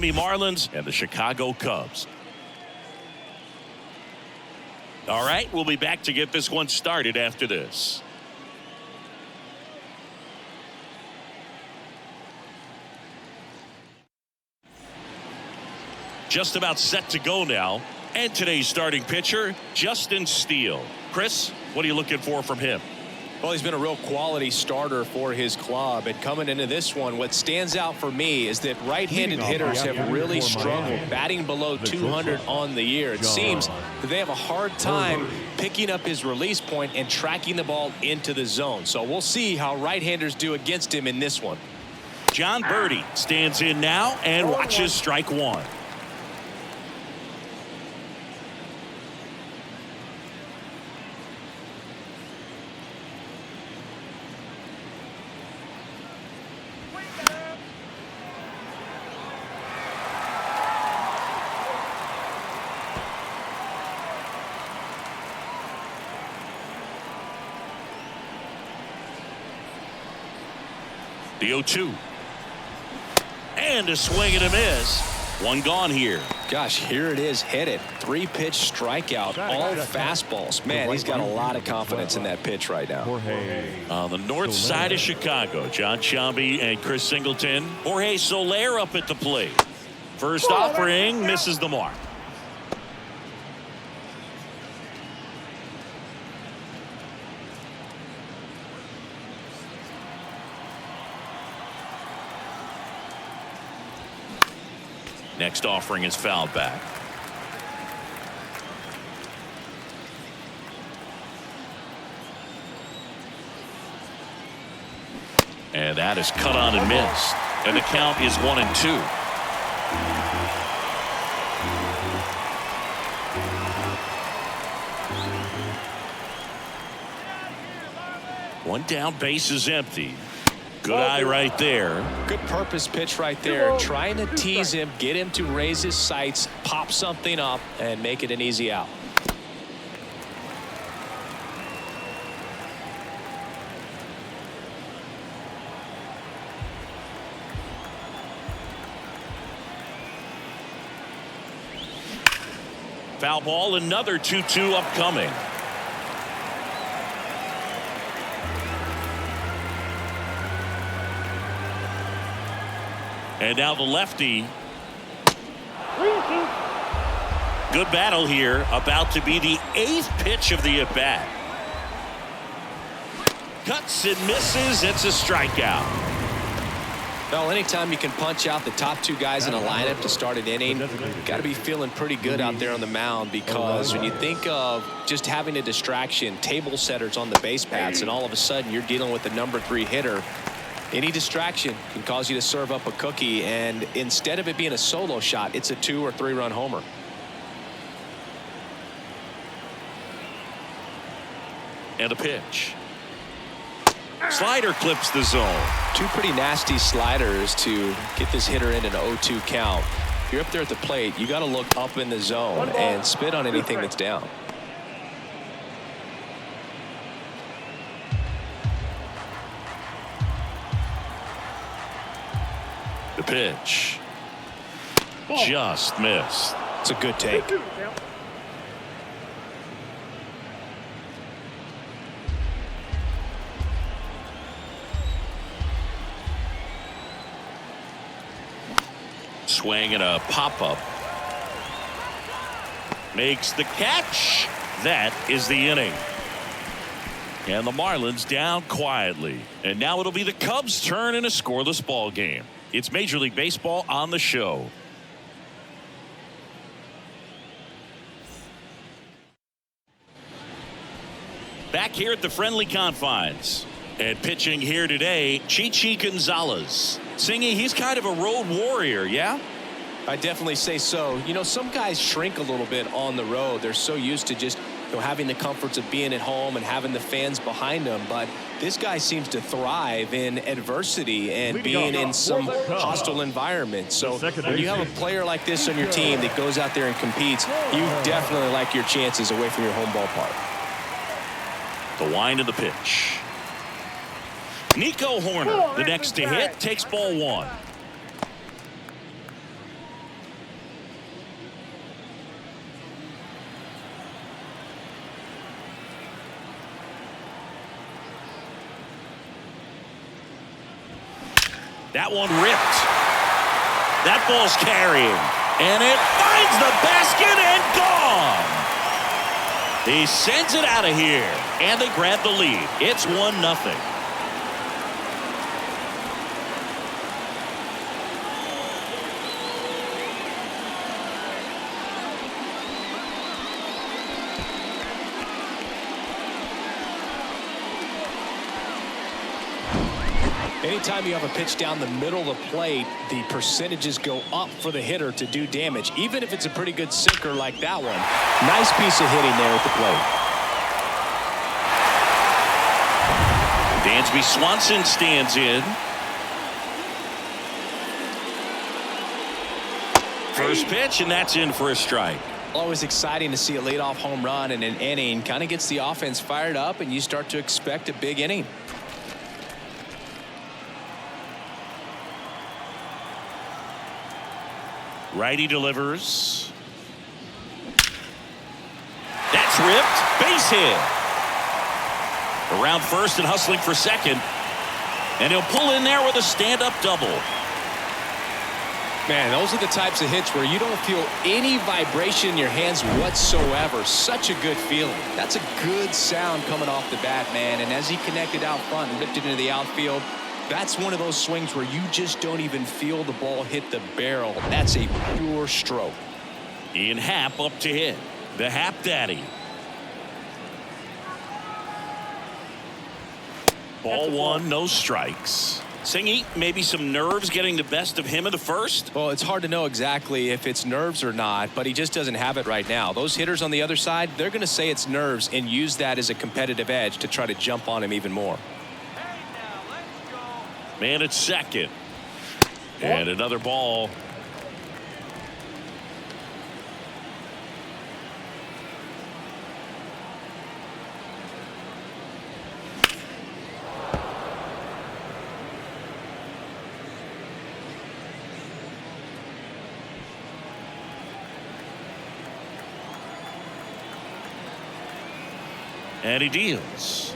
Marlins and the Chicago Cubs. All right, we'll be back to get this one started after this. Just about set to go now. And today's starting pitcher, Justin Steele. Chris, what are you looking for from him? Well, he's been a real quality starter for his club. And coming into this one, what stands out for me is that right-handed hitters have really struggled, batting below 200 on the year. It seems that they have a hard time picking up his release point and tracking the ball into the zone. So we'll see how right-handers do against him in this one. John Birdie stands in now and watches strike one. The 0-2. And a swing and a miss. One gone here. Gosh, here it is, headed. 3-pitch strikeout, all fastballs. Man, he's got a lot of confidence in that pitch right now. On the north side of Chicago, John Sciambi and Chris Singleton. Jorge Soler up at the plate. First offering misses the mark. Next offering is fouled back. And that is cut on and missed. And the count is 1-2. One down, base is empty. Good eye right there. Good purpose pitch right there. Trying to tease him, get him to raise his sights, pop something up, and make it an easy out. Foul ball, another 2-2 upcoming. And now the lefty. Good battle here. About to be the 8th pitch of the at-bat. Cuts and misses. It's a strikeout. Well, anytime you can punch out the top 2 guys in a lineup to start an inning, got to be feeling pretty good out there on the mound, because when you think of just having a distraction, table setters on the base paths, and all of a sudden you're dealing with the number 3 hitter, any distraction can cause you to serve up a cookie, and instead of it being a solo shot, it's a 2 or 3 run homer. And a pitch. Slider clips the zone. 2 pretty nasty sliders to get this hitter in an 0-2 count. If you're up there at the plate, you got to look up in the zone and spit on anything that's down. The pitch. Just missed. It's a good take. Swing and a pop-up. Makes the catch. That is the inning. And the Marlins down quietly. And now it'll be the Cubs' turn in a scoreless ball game. It's Major League Baseball on the show. Back here at the friendly confines. And pitching here today, Chichi Gonzalez. Singy, he's kind of a road warrior, yeah? I definitely say so. You know, some guys shrink a little bit on the road. They're so used to just, you know, having the comforts of being at home and having the fans behind them. But this guy seems to thrive in adversity and being in some hostile environment. So when you have a player like this on your team that goes out there and competes, you definitely like your chances away from your home ballpark. The wind of the pitch. Nico Horner, the next to hit, takes ball 1. That one ripped. That ball's carrying. And it finds the basket and gone. He sends it out of here. And they grab the lead. It's 1-0. Anytime you have a pitch down the middle of the plate, the percentages go up for the hitter to do damage, even if it's a pretty good sinker like that one. Nice piece of hitting there at the plate. Dansby Swanson stands in. First pitch, and that's in for a strike. Always exciting to see a leadoff home run in an inning. Kind of gets the offense fired up, and you start to expect a big inning. Righty delivers. That's ripped. Base hit. Around first and hustling for second. And he'll pull in there with a stand-up double. Man, those are the types of hits where you don't feel any vibration in your hands whatsoever. Such a good feeling. That's a good sound coming off the bat, man. And as he connected out front and ripped it into the outfield, that's one of those swings where you just don't even feel the ball hit the barrel. That's a pure stroke. Ian Happ up to hit. The Happ Daddy. Ball one, no strikes. Singy, maybe some nerves getting the best of him in the first? Well, it's hard to know exactly if it's nerves or not, but he just doesn't have it right now. Those hitters on the other side, they're going to say it's nerves and use that as a competitive edge to try to jump on him even more. Man at second. And another ball. And he deals.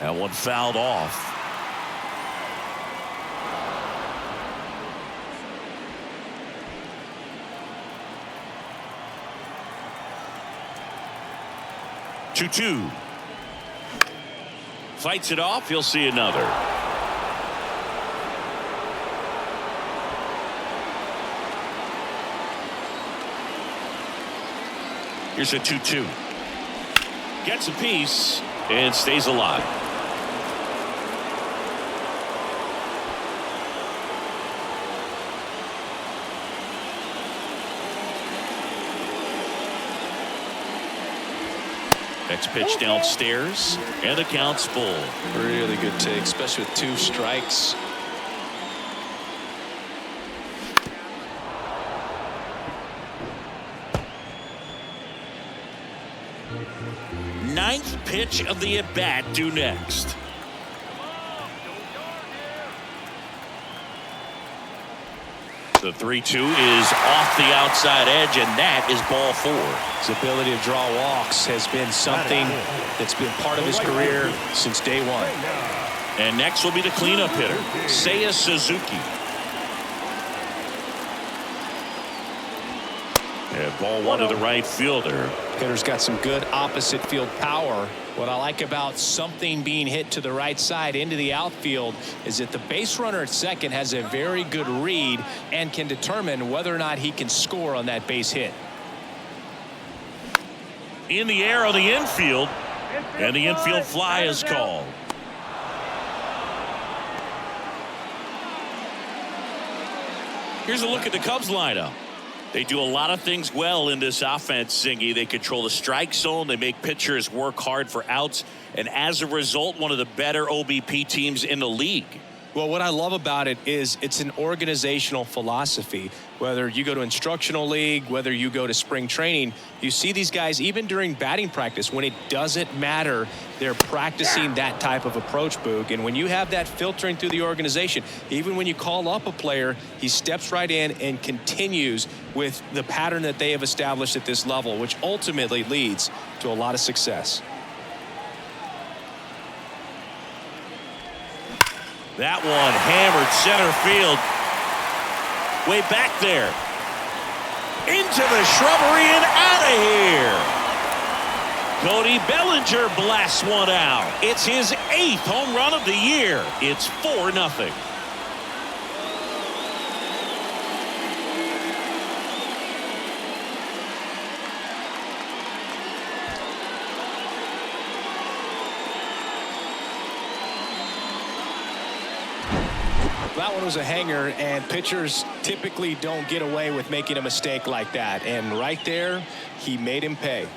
That one fouled off. Two. Fights it off. You'll see another. Here's a 2-2. Gets a piece and stays alive. Next pitch downstairs, and the count's full. Really good take, especially with 2 strikes. Ninth pitch of the at-bat due next. The 3-2 is off the outside edge, and that is ball 4. His ability to draw walks has been something that's been part of his career since day one. And next will be the cleanup hitter, Seiya Suzuki. And ball 1 to the right fielder. Hitter's got some good opposite field power. What I like about something being hit to the right side into the outfield is that the base runner at second has a very good read and can determine whether or not he can score on that base hit. In the air on the infield, and the infield fly is called. Here's a look at the Cubs lineup. They do a lot of things well in this offense, Singy. They control the strike zone. They make pitchers work hard for outs. And as a result, one of the better OBP teams in the league. Well, what I love about it is it's an organizational philosophy. Whether you go to instructional league, whether you go to spring training, you see these guys even during batting practice when it doesn't matter. They're practicing that type of approach, Boog. And when you have that filtering through the organization, even when you call up a player, he steps right in and continues with the pattern that they have established at this level, which ultimately leads to a lot of success. That one hammered center field. Way back there. Into the shrubbery and out of here. Cody Bellinger blasts one out. It's his 8th home run of the year. It's 4-0. That one was a hanger, and pitchers typically don't get away with making a mistake like that. And right there, he made him pay.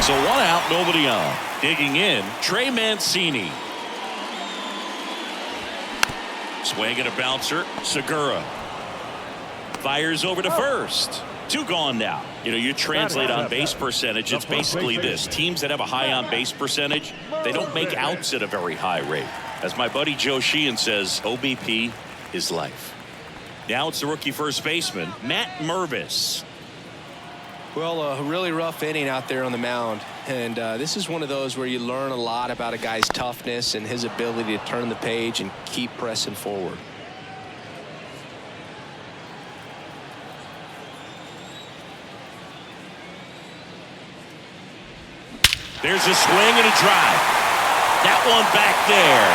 So 1 out, nobody on. Digging in, Trey Mancini. Swing and a bouncer, Segura. Fires over to first. 2 gone now. You know, you translate on base percentage, it's basically this. Teams that have a high on base percentage, they don't make outs at a very high rate. As my buddy Joe Sheehan says, OBP is life. Now it's the rookie first baseman, Matt Mervis. Well, a really rough inning out there on the mound. And this is one of those where you learn a lot about a guy's toughness and his ability to turn the page and keep pressing forward. There's a swing and a drive. That one back there.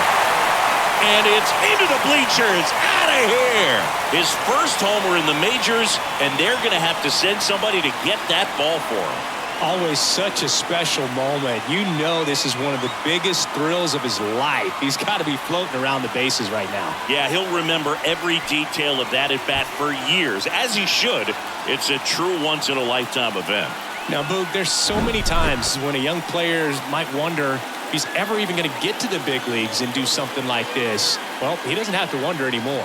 And it's into the bleachers. Out of here. His first homer in the majors, and they're going to have to send somebody to get that ball for him. Always such a special moment. You know this is one of the biggest thrills of his life. He's got to be floating around the bases right now. Yeah, he'll remember every detail of that at bat for years, as he should. It's a true once-in-a-lifetime event. Now, Boog, there's so many times when a young player might wonder if he's ever even going to get to the big leagues and do something like this. Well, he doesn't have to wonder anymore.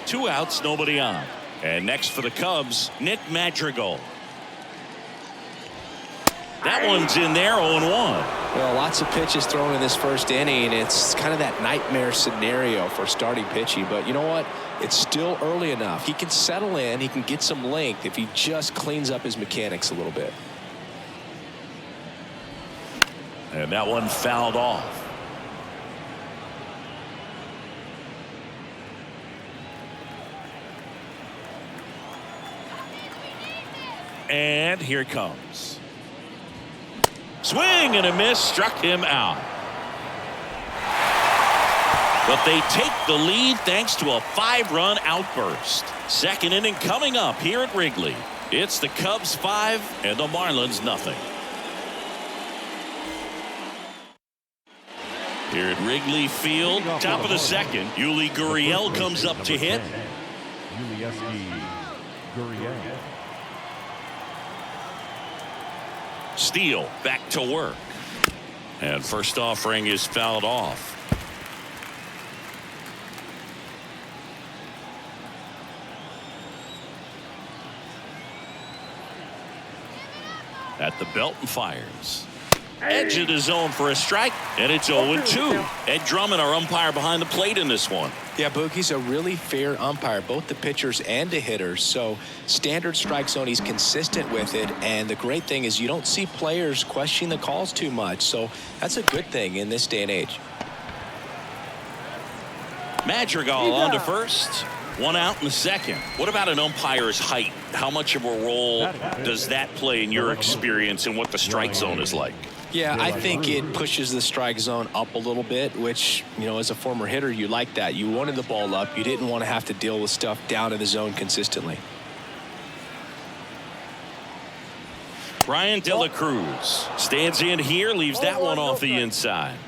Two outs, nobody on. And next for the Cubs, Nick Madrigal. That one's in there, 0-1. Well, lots of pitches thrown in this first inning. It's kind of that nightmare scenario for starting pitching. But you know what? It's still early enough. He can settle in. He can get some length if he just cleans up his mechanics a little bit. And that one fouled off. And here it comes. Swing and a miss, struck him out. But they take the lead thanks to a 5-run outburst. Second inning coming up here at Wrigley. It's the Cubs 5 and the Marlins nothing. Here at Wrigley Field, top of the second, Yuli Gurriel comes up to hit. Steele back to work. And first offering is fouled off. At the belt and fires. Edge of the zone for a strike, and it's 0-2. Ed Drummond, our umpire behind the plate in this one. Yeah, Boog, he's a really fair umpire, both the pitchers and the hitters. So standard strike zone, he's consistent with it. And the great thing is you don't see players questioning the calls too much. So that's a good thing in this day and age. Madrigal on to first. 1 out in the second. What about an umpire's height? How much of a role does that play in your experience and what the strike zone is like? Yeah, I think it pushes the strike zone up a little bit, which, you know, as a former hitter, you like that. You wanted the ball up. You didn't want to have to deal with stuff down in the zone consistently. Brian De La Cruz stands in here, leaves that one off the inside.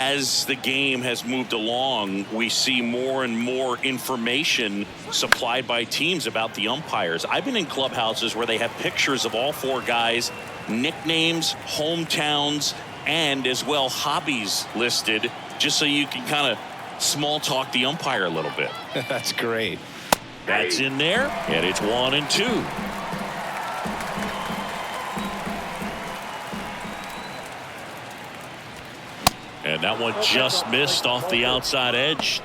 As the game has moved along, we see more and more information supplied by teams about the umpires. I've been in clubhouses where they have pictures of all 4 guys, nicknames, hometowns, and as well hobbies listed, just so you can kind of small talk the umpire a little bit. That's great. That's in there, and it's 1-2. And that one just missed off the outside edge.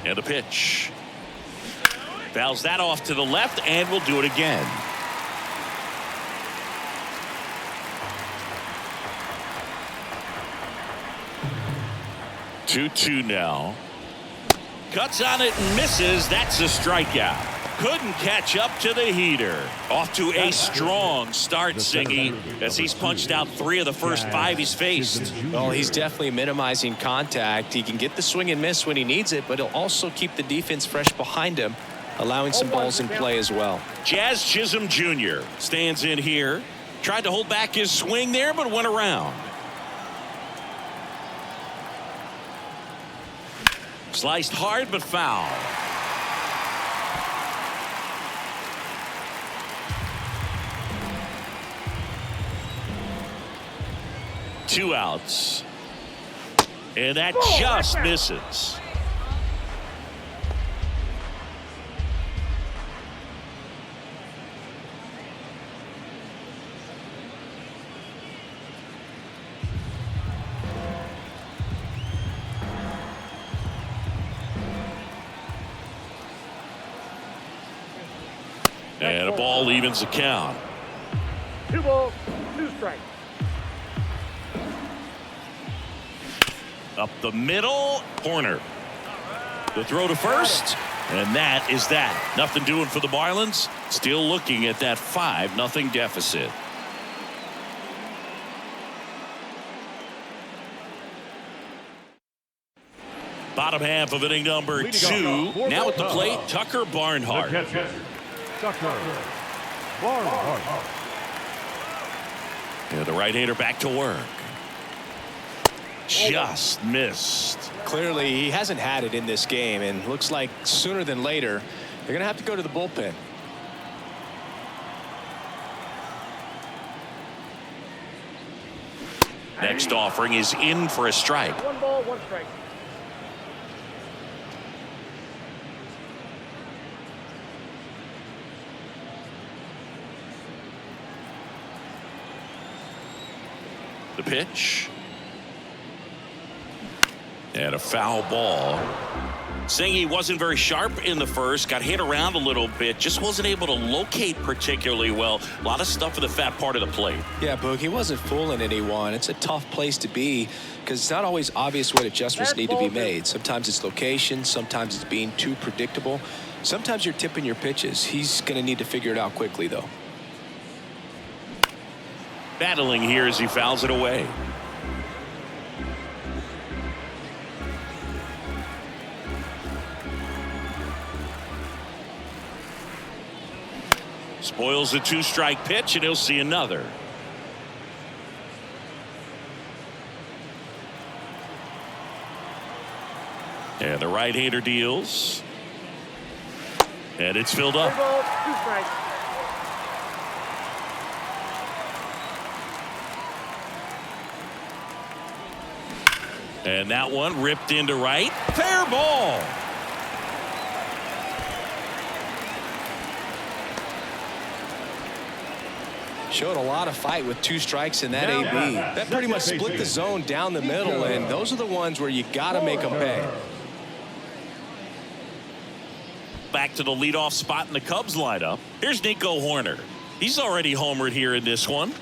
And a pitch. Fouls that off to the left, and we'll do it again. Two now. Cuts on it and misses. That's a strikeout. Couldn't catch up to the heater. Off to a strong start, Siggy, as he's punched out 3 of the first 5 he's faced. Well, he's definitely minimizing contact. He can get the swing and miss when he needs it, but he'll also keep the defense fresh behind him, allowing some balls in play as well. Jazz Chisholm Jr. stands in here. Tried to hold back his swing there, but went around. Sliced hard, but foul. Two outs. And that just misses. And a ball evens the count. 2 balls, 2 strikes. Up the middle, corner. The throw to first, and that is that. Nothing doing for the Marlins. Still looking at that 5-0 deficit. Bottom half of inning number 2. Now at the plate, Tucker Barnhart. Tucker Barnhart. And the right-hander back to work. Just missed. Clearly, he hasn't had it in this game, and looks like sooner than later, they're going to have to go to the bullpen. Next offering is in for a strike. 1 ball, 1 strike. The pitch. And a foul ball. Saying he wasn't very sharp in the first, got hit around a little bit, just wasn't able to locate particularly well. A lot of stuff in the fat part of the plate. Yeah, Boog, he wasn't fooling anyone. It's a tough place to be because it's not always obvious what adjustments need to be made. Sometimes it's location, sometimes it's being too predictable. Sometimes you're tipping your pitches. He's going to need to figure it out quickly, though. Battling here as he fouls it away. Spoils the 2-strike pitch, and he'll see another. And the right-hander deals. And it's filled up. 3 balls, 2 strikes. And that one ripped into right. Fair ball. Showed a lot of fight with 2 strikes in that AB. That pretty much split the zone down the middle, and those are the ones where you got to make them pay. Back to the leadoff spot in the Cubs lineup. Here's Nico Hoerner. He's already homered here in this one.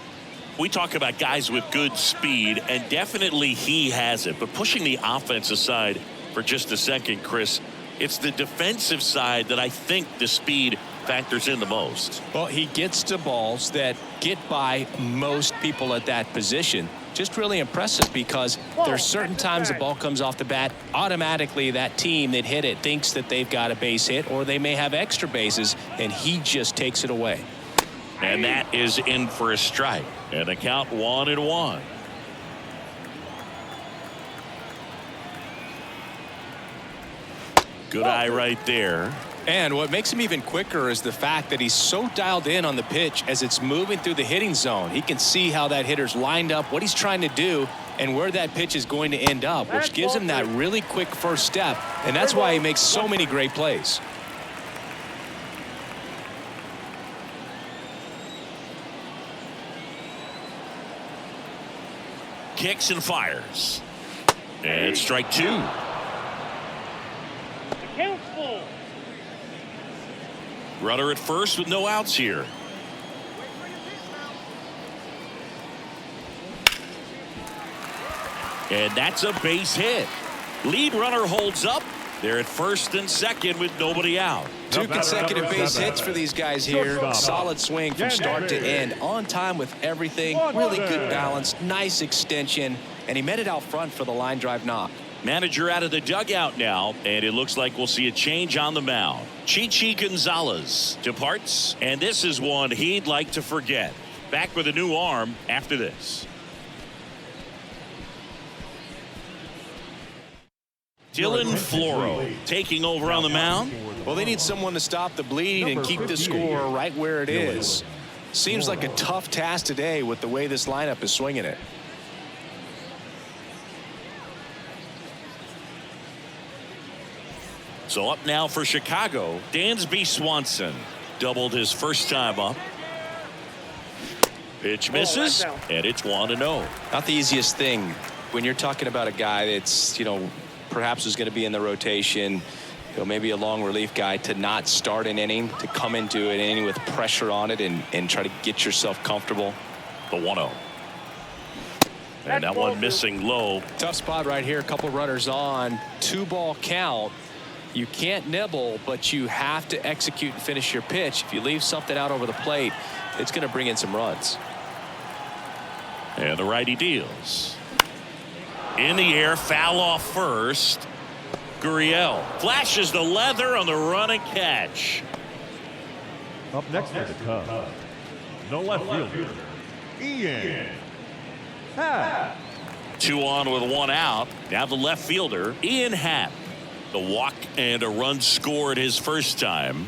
We talk about guys with good speed, and definitely he has it. But pushing the offense aside for just a second, Chris, it's the defensive side that I think the speed factors in the most. Well, he gets to balls that get by most people at that position. Just really impressive because there's certain times the ball comes off the bat, automatically that team that hit it thinks that they've got a base hit or they may have extra bases, and he just takes it away. And that is in for a strike. And the count 1-1. Good eye right there. And what makes him even quicker is the fact that he's so dialed in on the pitch as it's moving through the hitting zone. He can see how that hitter's lined up, what he's trying to do, and where that pitch is going to end up, which gives him that really quick first step. And that's why he makes so many great plays. Kicks and fires. And strike two. The count's full. Runner at first with no outs here. And that's a base hit. Lead runner holds up. They're at first and second with nobody out. Two consecutive base hits for these guys here. Solid swing from start to end. On time with everything. Really good balance. Nice extension. And he met it out front for the line drive knock. Manager out of the dugout now, and it looks like we'll see a change on the mound. Chichi Gonzalez departs, and this is one he'd like to forget. Back with a new arm after this. Dylan Floro taking over on the mound. Well, they need someone to stop the bleed and keep the score right where it is. Seems like a tough task today with the way this lineup is swinging it. So up now for Chicago, Dansby Swanson doubled his first time up. Pitch misses, and it's 1-0. Not the easiest thing when you're talking about a guy that's, perhaps is going to be in the rotation, maybe a long relief guy, to not start an inning, to come into an inning with pressure on it and try to get yourself comfortable. The 1-0. And that one missing low. Tough spot right here. A couple runners on. 2-ball count. You can't nibble, but you have to execute and finish your pitch. If you leave something out over the plate, it's going to bring in some runs. And the righty deals. In the air, foul off first. Gurriel flashes the leather on the run and catch. Up next for the Cubs, no left fielder, Ian Happ. 2 on with 1 out. Now the left fielder, Ian Happ. The walk and a run scored his first time.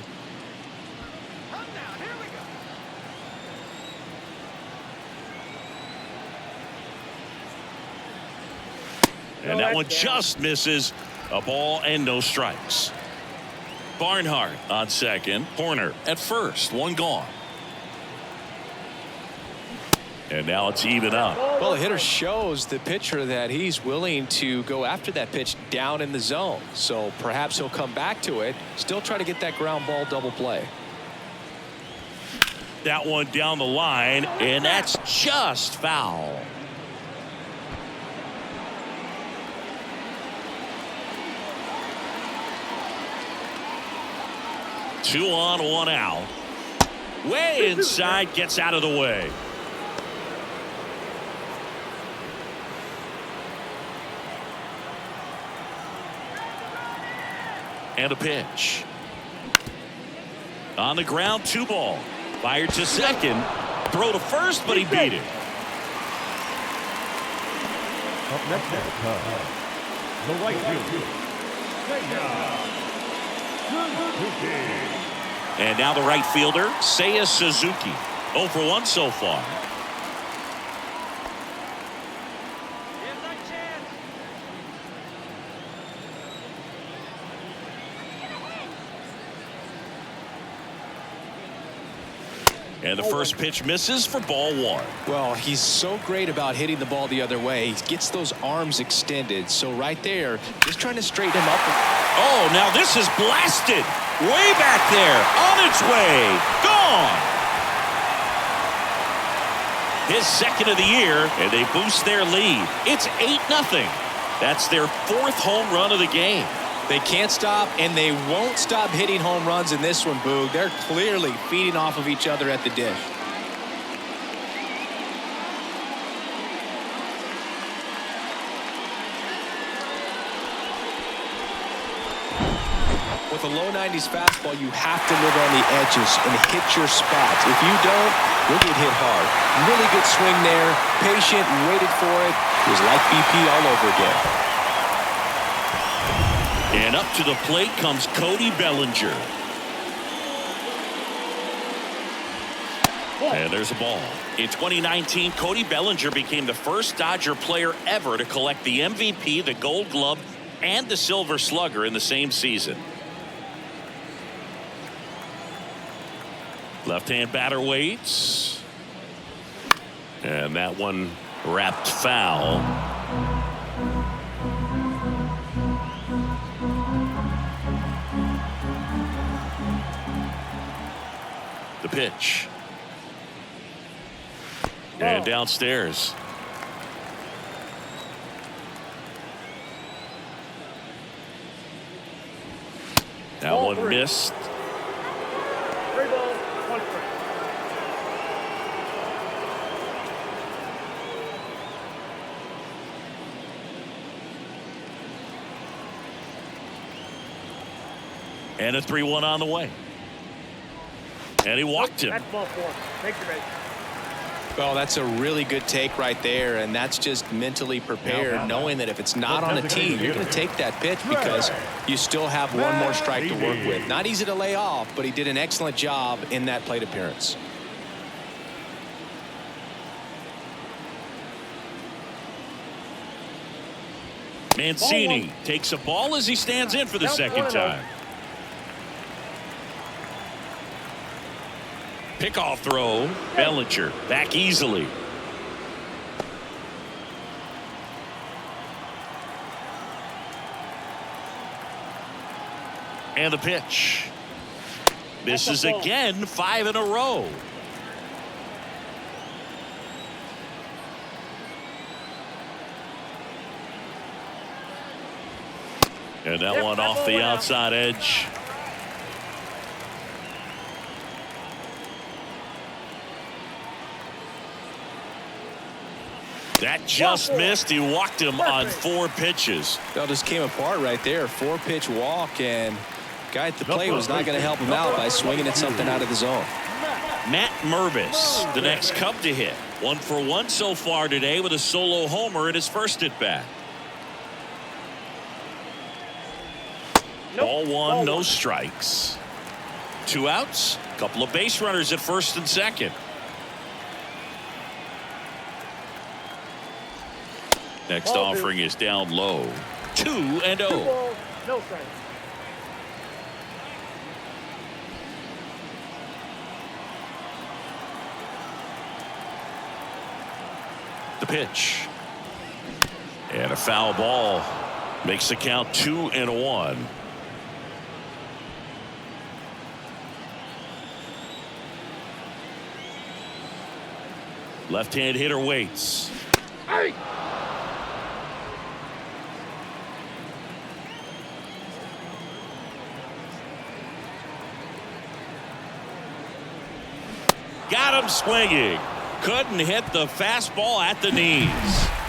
And that one just misses. A ball and no strikes. Barnhart on second. Horner at first. 1 gone. And now it's even up. Well, the hitter shows the pitcher that he's willing to go after that pitch down in the zone. So perhaps he'll come back to it. Still try to get that ground ball double play. That one down the line, and that's just foul. Two on, 1 out. Way inside, gets out of the way. And a pitch. On the ground, 2 ball. Fired to second. Throw to first, but he beat it. Up next for the Cubs, the right fielder, Suzuki. And now the right fielder, Seiya Suzuki. 0 for 1 so far. And the first pitch misses for ball 1. Well, he's so great about hitting the ball the other way. He gets those arms extended. So right there, just trying to straighten him up. Oh, now this is blasted. Way back there. On its way. Gone. His second of the year, and they boost their lead. It's 8-0. That's their 4th home run of the game. They can't stop, and they won't stop hitting home runs in this one, Boog. They're clearly feeding off of each other at the dish. With a low 90s fastball, you have to live on the edges and hit your spots. If you don't, you'll get hit hard. Really good swing there. Patient, waited for it. It was like BP all over again. And up to the plate comes Cody Bellinger. And there's a ball. In 2019, Cody Bellinger became the first Dodger player ever to collect the MVP, the Gold Glove, and the Silver Slugger in the same season. Left-hand batter waits. And that one wrapped foul. The pitch. And downstairs. That one missed. 3 balls, 1 strike. And a 3-1 on the way. And he walked him. That's ball 4. Take your base. Well, that's a really good take right there, and that's just mentally prepared, knowing that if it's not on a tee, you're going to take that pitch because you still have one more strike to work with. Not easy to lay off, but he did an excellent job in that plate appearance. Mancini takes a ball as he stands in for the second time. Pickoff throw. Bellinger back easily. And the pitch. Misses again, 5 in a row. And that one off the outside edge. That just missed. He walked him on 4 pitches. That just came apart right there. 4-pitch walk, and guy at the plate was not going to help him out by swinging at something out of the zone. Matt Mervis, the next Cub to hit. 1 for 1 so far today with a solo homer in his first at bat. Ball 1, no strikes. 2 outs. Couple of base runners at first and second. Next offering is down low. 2-0. No strike. The pitch. And a foul ball. Makes the count 2-1. Left-hand hitter waits. Hey! Got him swinging. Couldn't hit the fastball at the knees.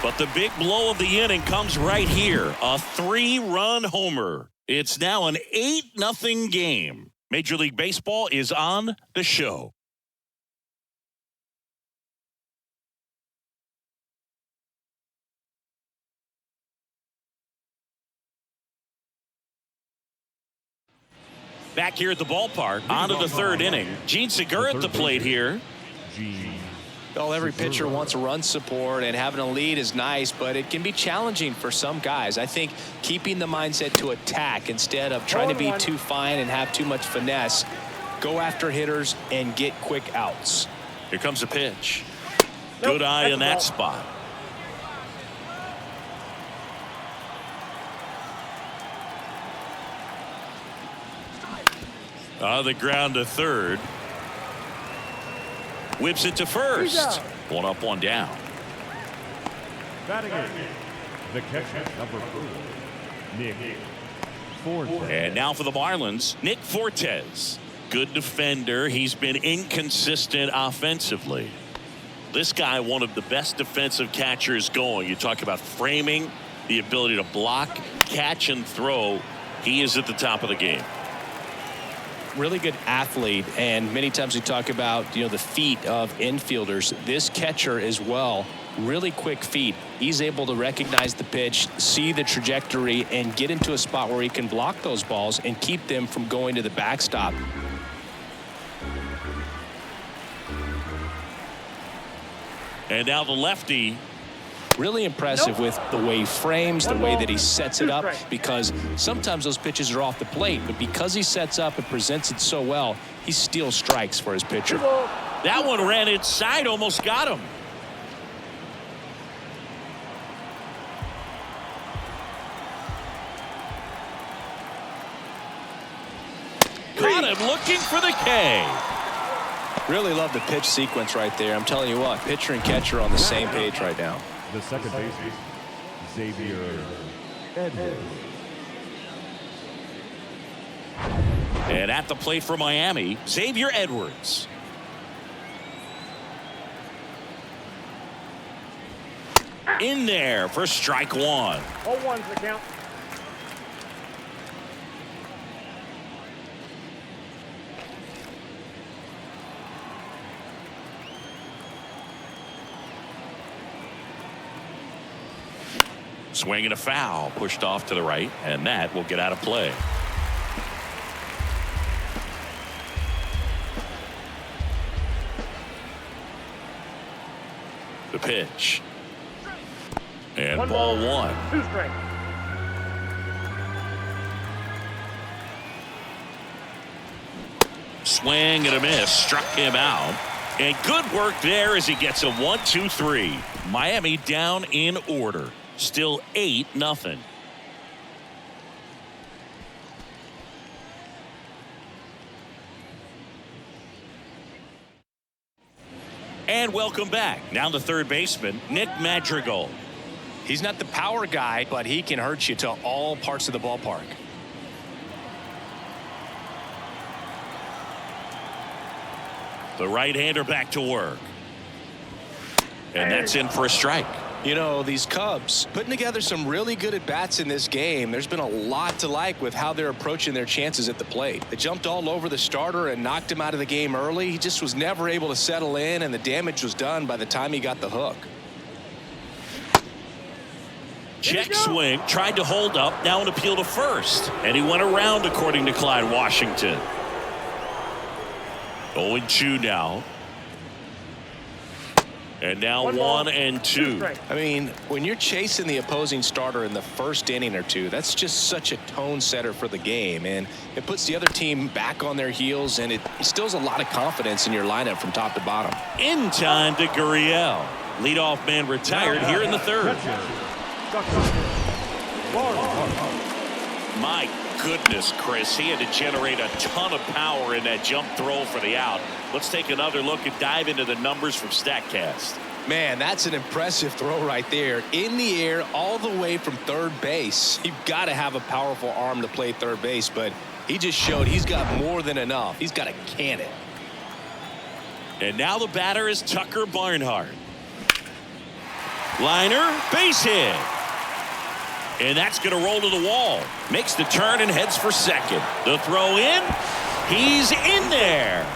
But the big blow of the inning comes right here. A 3-run homer. It's now an 8-0 game. Major League Baseball is on the show. Back here at the ballpark, on to the 3rd inning. Gene Segura at the plate here. Well, every pitcher wants run support, and having a lead is nice, but it can be challenging for some guys. I think keeping the mindset to attack instead of trying to be too fine and have too much finesse, go after hitters and get quick outs. Here comes a pitch. Good eye in that spot. The ground to 3rd. Whips it to 1st. 1 up, 1 down. Batting in. The catcher, number 4, Nick Fortes. And now for the Marlins, Nick Fortes. Good defender. He's been inconsistent offensively. This guy, one of the best defensive catchers going. You talk about framing, the ability to block, catch, and throw. He is at the top of the game. Really good athlete, and many times we talk about the feet of infielders. This catcher as well, really quick feet. He's able to recognize the pitch, see the trajectory, and get into a spot where he can block those balls and keep them from going to the backstop. And now the lefty. Really impressive with the way he frames, the way that he sets it up, because sometimes those pitches are off the plate, but because he sets up and presents it so well, he steals strikes for his pitcher. That one ran inside, almost got him. Caught him looking for the K. Really love the pitch sequence right there. I'm telling you what, pitcher and catcher on the same page right now. The second baseman, Xavier Edwards. And at the plate for Miami, Xavier Edwards. In there for strike one. 0-1's the count. Swing and a foul, pushed off to the right, and that will get out of play. The pitch. And ball one. 2 strikes. Swing and a miss, struck him out. And good work there as he gets a 1-2-3. Miami down in order. Still 8-0. And welcome back. Now the third baseman, Nick Madrigal. He's not the power guy, but he can hurt you to all parts of the ballpark. The right-hander back to work. And that's in for a strike. You know, these Cubs putting together some really good at-bats in this game. There's been a lot to like with how they're approaching their chances at the plate. They jumped all over the starter and knocked him out of the game early. He just was never able to settle in, and the damage was done by the time he got the hook. Check swing, tried to hold up, now an appeal to first. And he went around, according to Clyde Washington. 0-2 now. And now 1-2. I mean, when you're chasing the opposing starter in the first inning or two, that's just such a tone setter for the game, and it puts the other team back on their heels, and it instills a lot of confidence in your lineup from top to bottom. In time to Gurriel. Leadoff man retired here in the third. My goodness, Chris, he had to generate a ton of power in that jump throw for the out. Let's take another look and dive into the numbers from StatCast. Man, that's an impressive throw right there. In the air, all the way from third base. You've got to have a powerful arm to play third base, but he just showed he's got more than enough. He's got to can it. And now the batter is Tucker Barnhart. Liner, base hit. And that's going to roll to the wall. Makes the turn and heads for second. The throw in. He's in there.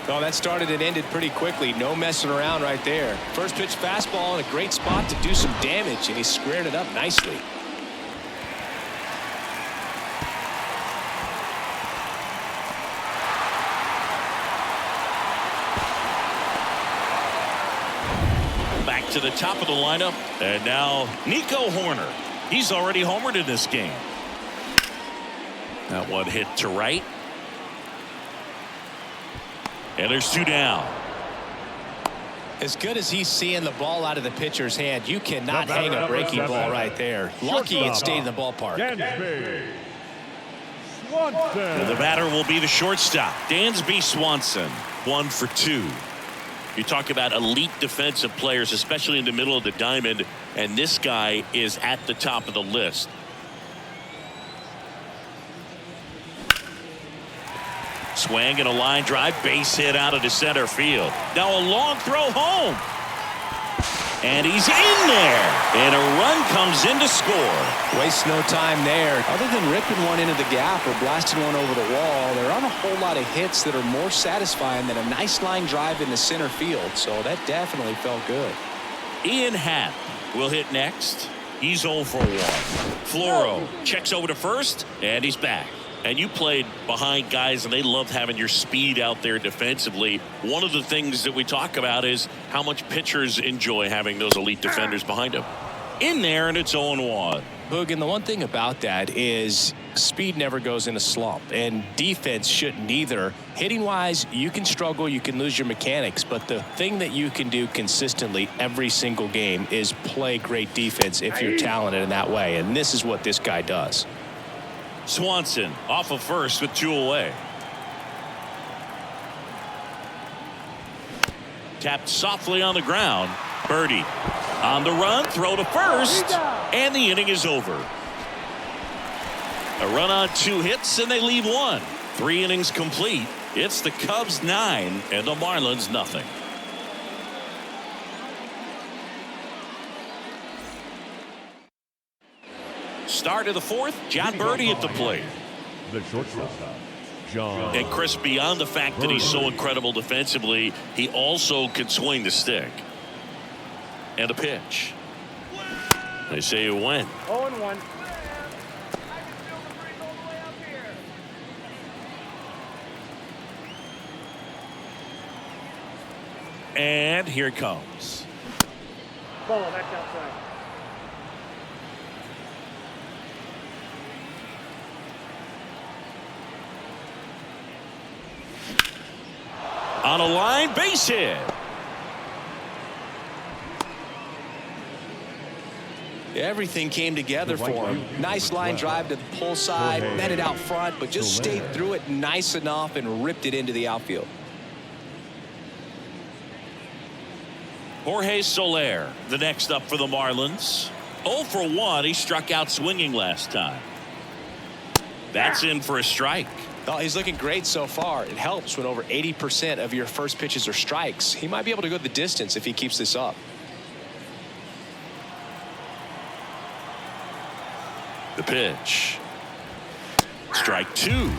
Oh, that started and ended pretty quickly. No messing around right there. First pitch fastball in a great spot to do some damage, and he squared it up nicely. Back to the top of the lineup, and now Nico Horner. He's already homered in this game. That one hit to right. And there's 2 down. As good as he's seeing the ball out of the pitcher's hand, you cannot hang a breaking ball right there. Lucky it stayed in the ballpark. And the batter will be the shortstop, Dansby Swanson. 1 for 2. You talk about elite defensive players, especially in the middle of the diamond, and this guy is at the top of the list. Swing and a line drive, base hit out of the center field. Now a long throw home. And he's in there. And a run comes in to score. Waste no time there. Other than ripping one into the gap or blasting one over the wall, there aren't a whole lot of hits that are more satisfying than a nice line drive in the center field. So that definitely felt good. Ian Happ will hit next. He's 0 for 1. Floro checks over to first, and he's back. And you played behind guys, and they loved having your speed out there defensively. One of the things that we talk about is how much pitchers enjoy having those elite defenders behind them. In there, and it's 0-1. Boog, and the one thing about that is speed never goes in a slump, and defense shouldn't either. Hitting-wise, you can struggle, you can lose your mechanics, but the thing that you can do consistently every single game is play great defense if you're talented in that way, and this is what this guy does. Swanson off of first with 2 away. Tapped softly on the ground. Birdie on the run, throw to first, and the inning is over. A run on 2 hits, and they leave 1. 3 innings complete. It's the Cubs 9 and the Marlins nothing. Start of the 4th, John Birdie at the plate. The shortstop, John. And Chris, beyond the fact that he's so incredible defensively, he also can swing the stick. And a pitch. They say you win. 0-1. And here it comes. Ball, that's outside. On a line, base hit. Everything came together for him. Nice line drive to the pull side, met it out front, but just stayed through it nice enough and ripped it into the outfield. Jorge Soler, the next up for the Marlins. 0 for 1. He struck out swinging last time. That's in for a strike. Oh, he's looking great so far. It helps when over 80% of your first pitches are strikes. He might be able to go the distance if he keeps this up. The pitch. Strike 2.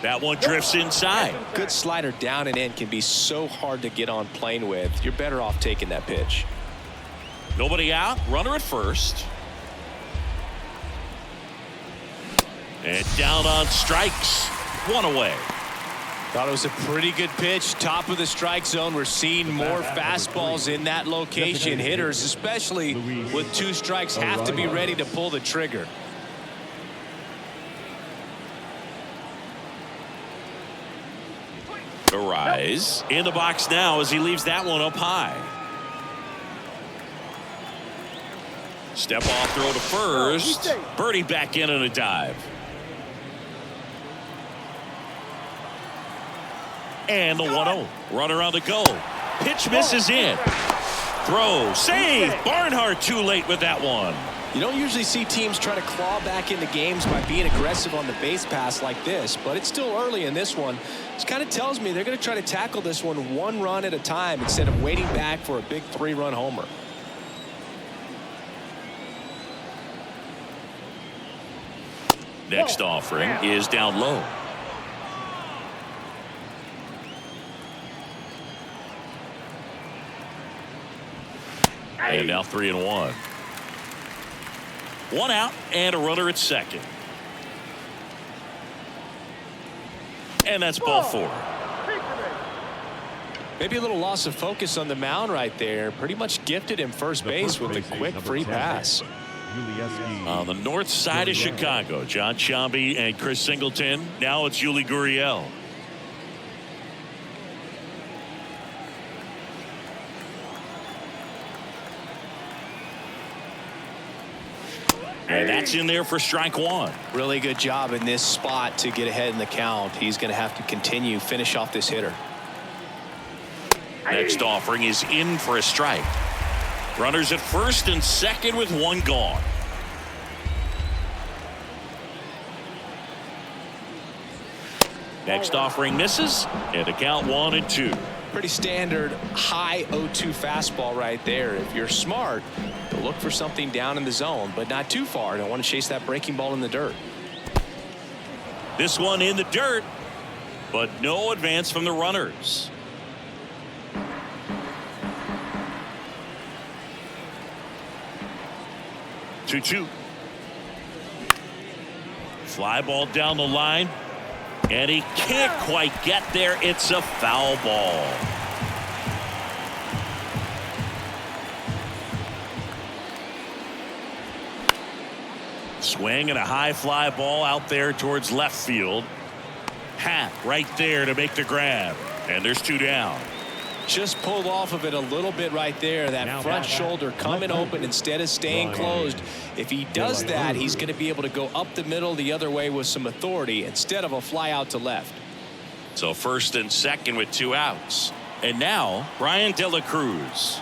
That one drifts inside. Good slider down and in can be so hard to get on plane with. You're better off taking that pitch. Nobody out. Runner at first. And down on strikes. 1 away. Thought it was a pretty good pitch. Top of the strike zone. We're seeing more fastballs in that location. Hitters, especially with 2 strikes, have to be ready to pull the trigger. Arise in the box now as he leaves that one up high. Step off throw to first. Birdie back in on a dive. And the 1-0. Runner on the go. Pitch misses in. Throw. Save. Barnhart too late with that one. You don't usually see teams try to claw back into games by being aggressive on the base pass like this, but it's still early in this one. This kind of tells me they're going to try to tackle this one 1 run at a time instead of waiting back for a big 3-run homer. Next offering is down low. And now 3-1. 1 out and a runner at second. And that's ball 4. Maybe a little loss of focus on the mound right there. Pretty much gifted him first base with a quick free pass. On the north side of Chicago, John Sciambi and Chris Singleton. Now it's Yuli Gurriel. And that's in there for strike 1. Really good job in this spot to get ahead in the count. He's going to have to continue, finish off this hitter. Next offering is in for a strike. Runners at first and second with 1 gone. Next offering misses, and the count 1-2. Pretty standard high 0-2 fastball right there. If you're smart, you'll look for something down in the zone, but not too far. Don't want to chase that breaking ball in the dirt. This one in the dirt, but no advance from the runners. 2-2. Fly ball down the line. And he can't quite get there. It's a foul ball. Swing and a high fly ball out there towards left field. Hat right there to make the grab. And there's 2 down. Just pulled off of it a little bit right there. That front shoulder coming open instead of staying closed. If he does that, he's going to be able to go up the middle the other way with some authority instead of a fly out to left. So first and second with 2 outs. And now Brian De La Cruz.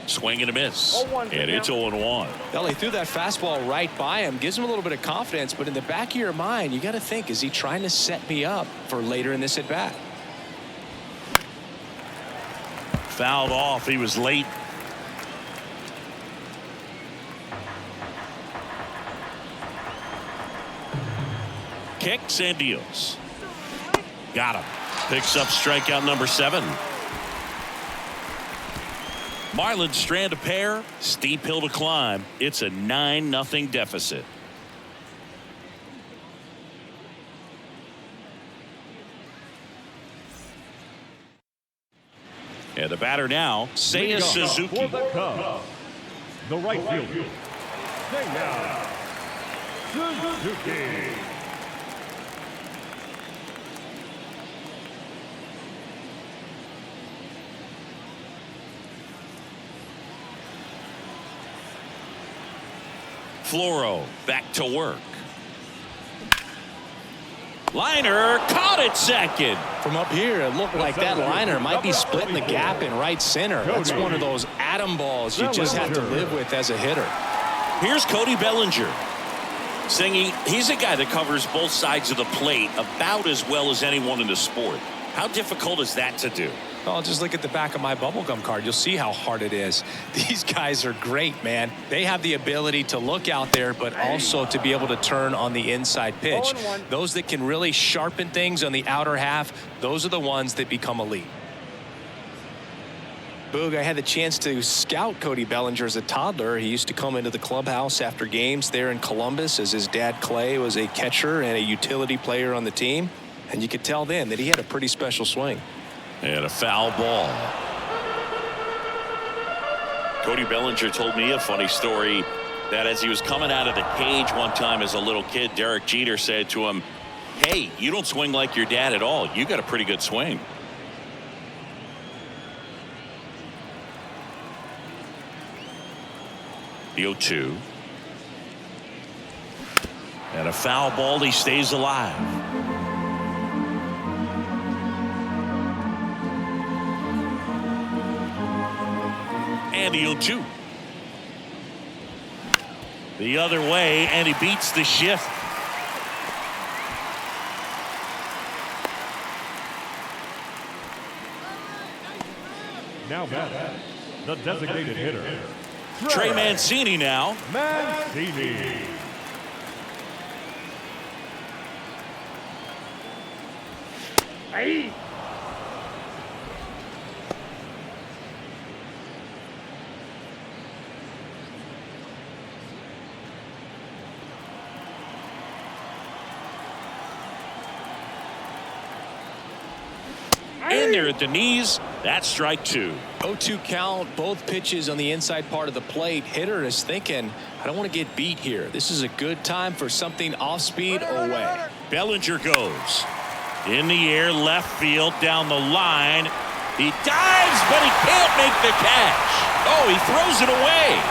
Swing and a miss. And it's 0-1. Well, he threw that fastball right by him. Gives him a little bit of confidence. But in the back of your mind, you got to think, is he trying to set me up for later in this at bat? Fouled off. He was late. Kicks and deals. Got him. Picks up strikeout number 7. Marlins strand a pair. Steep hill to climb. It's a 9-0 deficit. And the batter now, Seiya Suzuki. For the Cubs, the right fielder, Seiya Suzuki. Floro back to work. Liner caught at second. From up here, it looked like that liner might be splitting the gap in right center. That's one of those atom balls you just have to live with as a hitter. Here's Cody Bellinger. Saying he's a guy that covers both sides of the plate about as well as anyone in the sport. How difficult is that to do? Oh, just look at the back of my bubblegum card. You'll see how hard it is. These guys are great, man. They have the ability to look out there, but also to be able to turn on the inside pitch. Those that can really sharpen things on the outer half, those are the ones that become elite. Boog, I had the chance to scout Cody Bellinger as a toddler. He used to come into the clubhouse after games there in Columbus as his dad Clay was a catcher and a utility player on the team. And you could tell then that he had a pretty special swing. And a foul ball. Cody Bellinger told me a funny story that as he was coming out of the cage one time as a little kid, Derek Jeter said to him, "Hey, you don't swing like your dad at all. You got a pretty good swing." The 0-2. And a foul ball. He stays alive. And the 0-2. The other way, and he beats the shift. Now back, the designated hitter, Trey Mancini now. Mancini. Hey. In there at the knees. That's strike 2. 0-2 count, both pitches on the inside part of the plate. Hitter is thinking, I don't want to get beat here. This is a good time for something off speed or away. Bellinger goes in the air, left field, down the line. He dives, but he can't make the catch. Oh, he throws it away.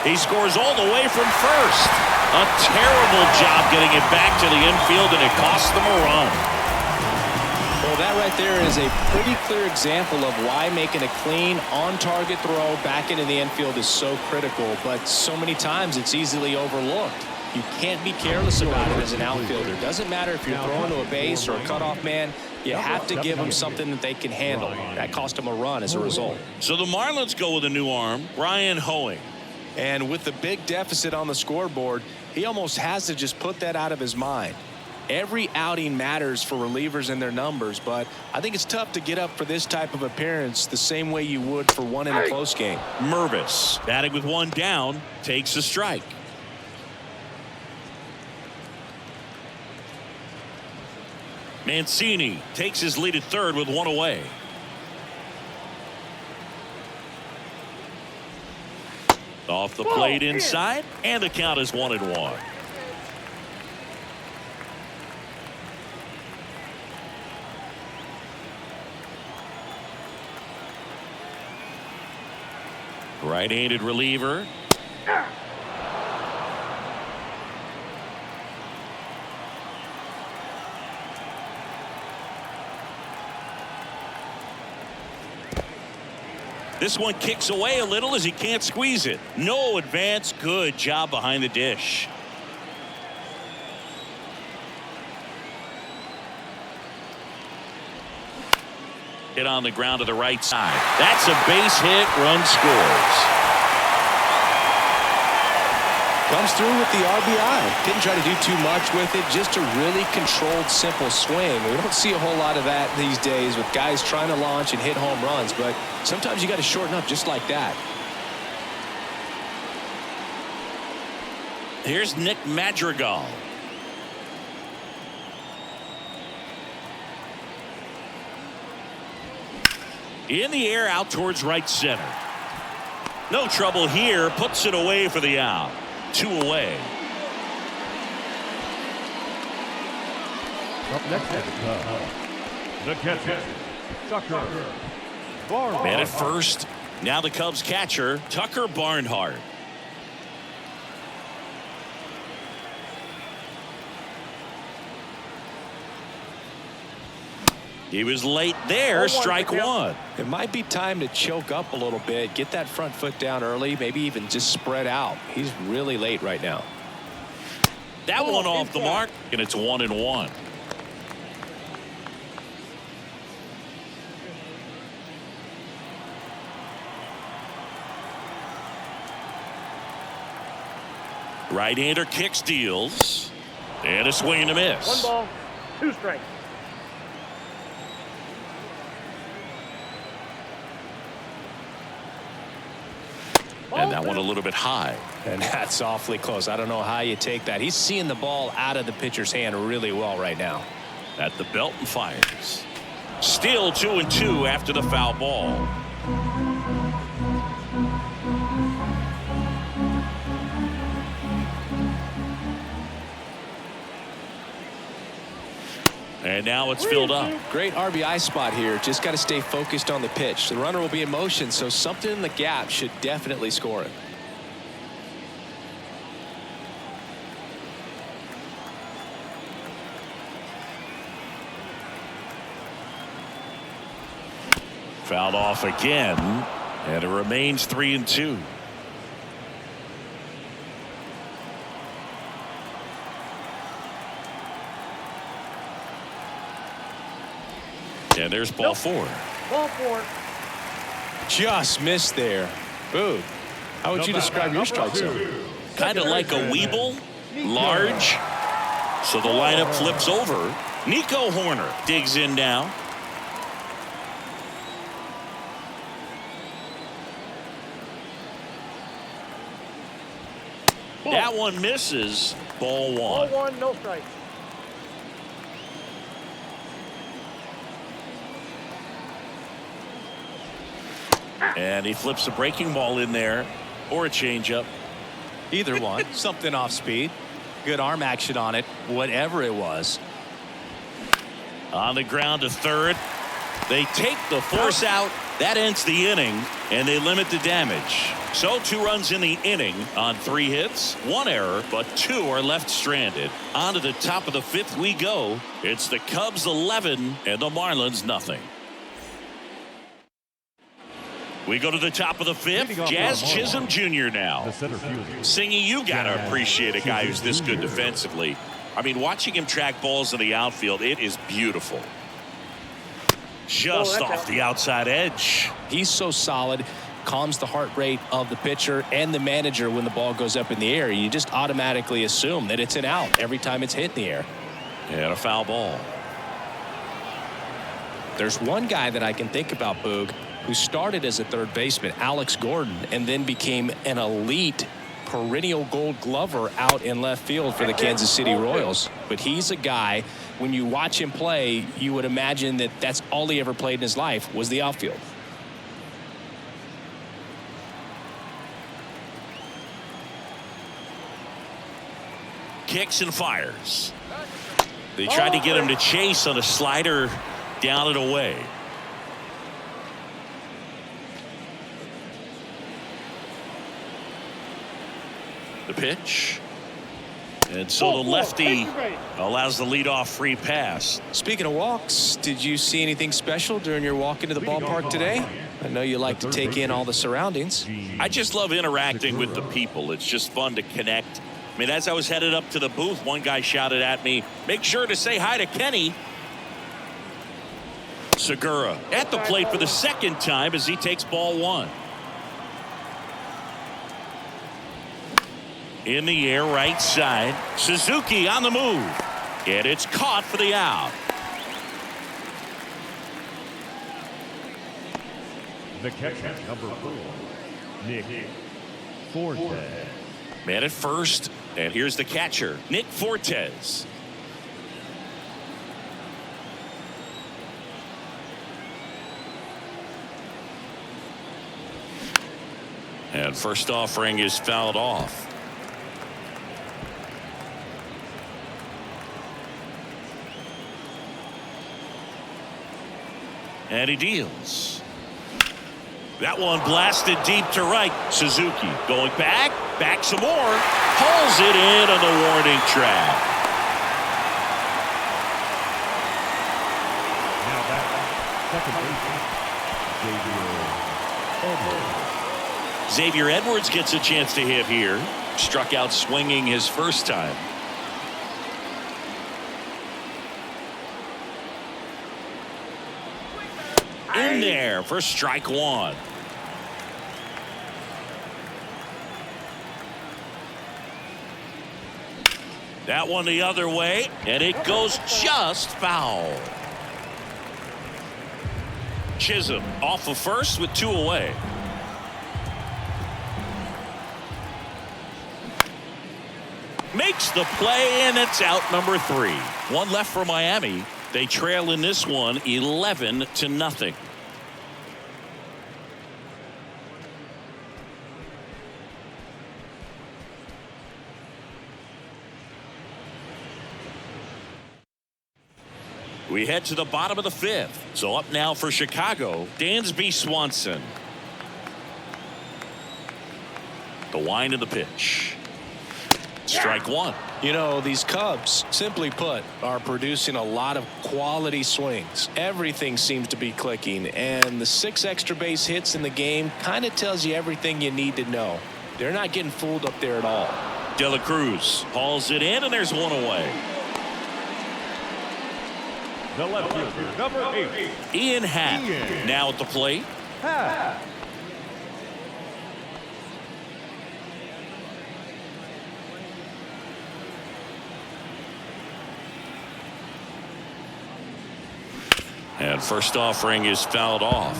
He scores all the way from first. A terrible job getting it back to the infield, and it cost them a run. Well, that right there is a pretty clear example of why making a clean, on-target throw back into the infield is so critical, but so many times it's easily overlooked. You can't be careless about it as an outfielder. Doesn't matter if you're throwing to a base or a cutoff man. You have to give them something that they can handle. That cost them a run as a result. So the Marlins go with a new arm, Brian Hoeing. And with the big deficit on the scoreboard, he almost has to just put that out of his mind. every outing matters for relievers and their numbers, but I think it's tough to get up for this type of appearance the same way you would for one in a close game. Mervis, batting with one down, takes a strike. Mancini takes his lead at third with one away. Off the plate inside, and the count is 1-1. Right-handed reliever. This one kicks away a little as he can't squeeze it. No advance. Good job behind the dish. Hit on the ground to the right side. That's a base hit. Run scores. Comes through with the RBI. Didn't try to do too much with it. Just a really controlled, simple swing. We don't see a whole lot of that these days with guys trying to launch and hit home runs, but sometimes you got to shorten up just like that. Here's Nick Madrigal. In the air out towards right center. No trouble here. Puts it away for the out. 2 away. Up next, the catcher, Tucker Barnhart. Man at first. Now the Cubs catcher, Tucker Barnhart. He was late there. Strike one. It might be time to choke up a little bit, get that front foot down early, maybe even just spread out. He's really late right now. That one off the mark, and it's 1-1. Right-hander kicks, deals, and a swing and a miss. 1 ball, 2 strikes. And that one a little bit high. And that's awfully close. I don't know how you take that. He's seeing the ball out of the pitcher's hand really well right now. At the belt and fires. Still 2-2 after the foul ball. And now it's filled up. Great RBI spot here. Just got to stay focused on the pitch. The runner will be in motion, so something in the gap should definitely score it. Fouled off again, and it remains 3-2. And there's ball 4. Ball 4. Just missed there. Boo. How would you describe your strike zone? Kind of like a Weeble, large. So the lineup flips over. Nico Horner digs in now. That one misses. Ball 1. Ball 1, no strikes. And he flips a breaking ball in there, or a changeup. Either one. Something off speed. Good arm action on it. Whatever it was. On the ground to third. They take the force out. That ends the inning, and they limit the damage. So 2 runs in the inning on 3 hits, 1 error, but 2 are left stranded. On to the top of the 5th we go. It's the Cubs 11 and the Marlins nothing. We go to the top of the 5th. Jazz Chisholm Jr. now. Singing, you got to appreciate a guy who's this good defensively. I mean, watching him track balls in the outfield, it is beautiful. Just off the outside edge. He's so solid, calms the heart rate of the pitcher and the manager when the ball goes up in the air. You just automatically assume that it's an out every time it's hit in the air. And a foul ball. There's one guy that I can think about, Boog, who started as a third baseman, Alex Gordon, and then became an elite perennial gold glover out in left field for the Kansas City Royals. But he's a guy, when you watch him play, you would imagine that that's all he ever played in his life was the outfield. Kicks and fires. They tried to get him to chase on a slider down and away. The pitch. And so the lefty allows the leadoff free pass. Speaking of walks, did you see anything special during your walk into the ballpark today? I know you like to take in all the surroundings. I just love interacting with the people. It's just fun to connect. I mean, as I was headed up to the booth, one guy shouted at me, "Make sure to say hi to Kenny." Segura at the plate for the second time as he takes ball one. In the air, right side. Suzuki on the move. And it's caught for the out. The catcher, number 4, Nick Fortes. Man at first. And here's the catcher, Nick Fortes. And first offering is fouled off. And he deals. That one blasted deep to right. Suzuki going back some more. Hauls it in on the warning track. Now back, second baseman, Xavier Edwards gets a chance to hit here. Struck out swinging his first time. In there for strike one. That one the other way, and it goes just foul. Chisholm off of first with 2 away. Makes the play, and it's out number 3. One left for Miami. They trail in this one 11-0. We head to the bottom of the 5th. So up now for Chicago, Dansby Swanson. The wind of the pitch. Strike one. You know, these Cubs, simply put, are producing a lot of quality swings. Everything seems to be clicking, and the 6 extra base hits in the game kind of tells you everything you need to know. They're not getting fooled up there at all. De La Cruz hauls it in, and there's one away. the left fielder, number 8, Ian Happ now at the plate. Happ. And first offering is fouled off.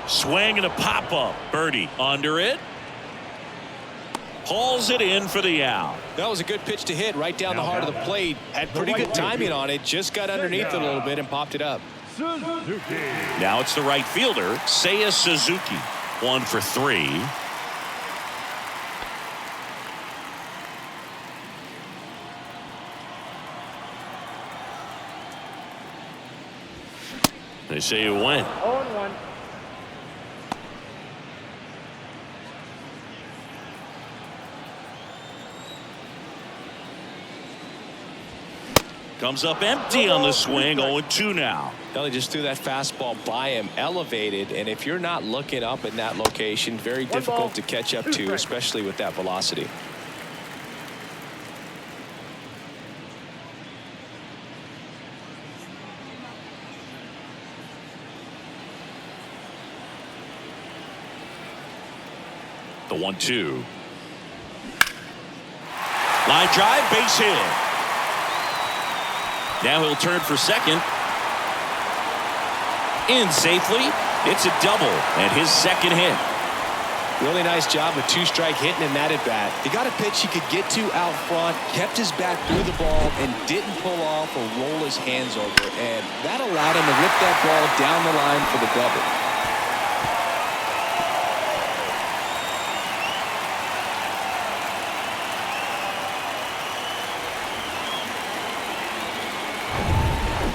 Swing and a pop-up. Birdie under it. Hauls it in for the out. That was a good pitch to hit right down the heart of the plate. Had pretty good timing on it. Just got underneath it a little bit and popped it up. Suzuki. Now it's the right fielder, Seiya Suzuki. 1 for 3. They say you win. 0-1. Comes up empty on the swing. 0-2 now. Well, they just threw that fastball by him, elevated, and if you're not looking up in that location, very difficult to catch up to, especially with that velocity. The 1-2. Line drive, base hit. Now he'll turn for second. In safely. It's a double and his second hit. Really nice job with two-strike hitting in that at-bat. He got a pitch he could get to out front, kept his back through the ball, and didn't pull off or roll his hands over. And that allowed him to rip that ball down the line for the double.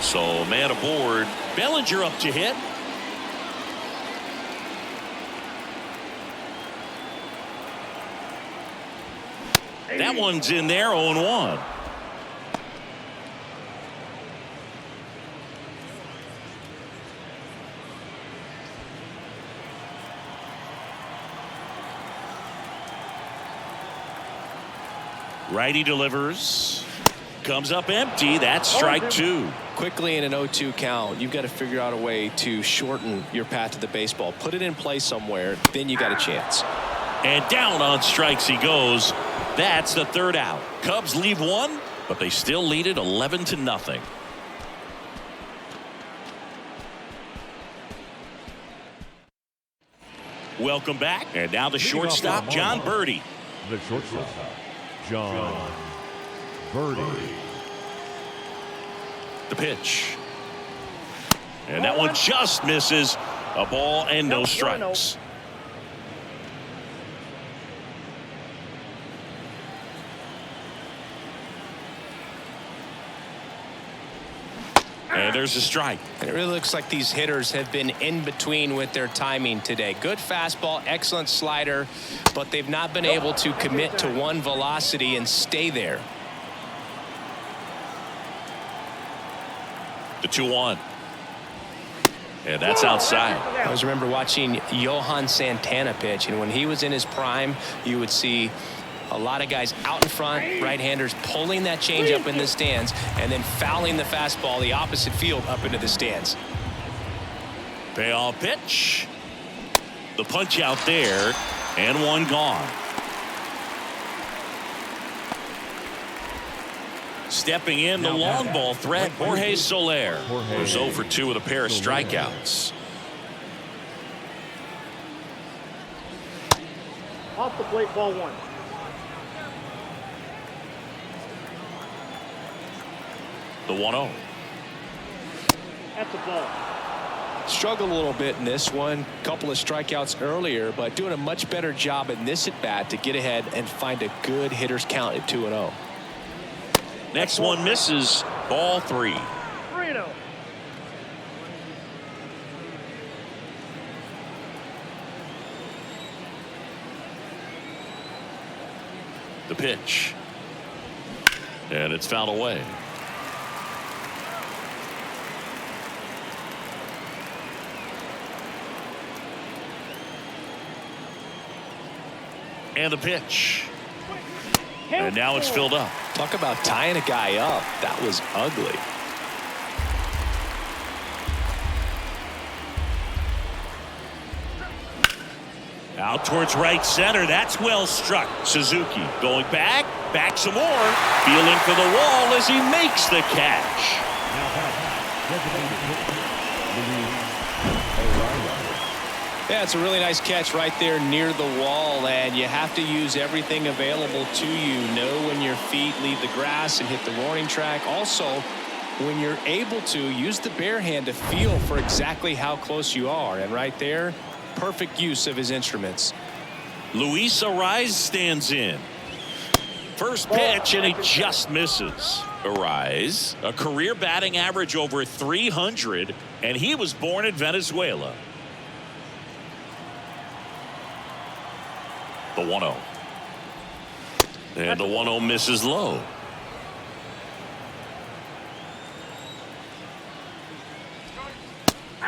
So man aboard. Bellinger up to hit. That one's in there, 0-1. Righty delivers. Comes up empty. That's strike two. Quickly in an 0-2 count, you've got to figure out a way to shorten your path to the baseball. Put it in play somewhere, then you got a chance. And down on strikes he goes. That's the third out. Cubs leave one, but they still lead it 11-0. Welcome back. And now the shortstop, John Birdie. The shortstop, John Birdie. The pitch. And that one just misses. A ball and no strikes. And there's a strike. And it really looks like these hitters have been in between with their timing today. Good fastball, excellent slider, but they've not been able to commit to one velocity and stay there. The 2-1. And that's outside. I always remember watching Johan Santana pitch, and when he was in his prime, you would see a lot of guys out in front, right-handers pulling that change up in the stands and then fouling the fastball the opposite field up into the stands. Payoff pitch. The punch out there, and one gone. Stepping in the long ball threat, Jorge Soler. Who's 0 for 2 with a pair of strikeouts. Off the plate, ball one. The 1-0. That's a ball. Struggled a little bit in this one. Couple of strikeouts earlier, but doing a much better job in this at bat to get ahead and find a good hitter's count at 2-0. Next one misses. Ball 3. 3-0. The pitch. And it's fouled away. And the pitch. And now it's filled up. Talk about tying a guy up. That was ugly. Out towards right center. That's well struck. Suzuki going back some more. Feeling for the wall as he makes the catch. Yeah, it's a really nice catch right there near the wall, and you have to use everything available to you. Know when your feet leave the grass and hit the warning track. Also, when you're able to, use the bare hand to feel for exactly how close you are. And right there, perfect use of his instruments. Luis Ariz stands in. First pitch, and he just misses. Ariz, a career batting average over 300, and he was born in Venezuela. The 1-0. And the 1-0 misses low.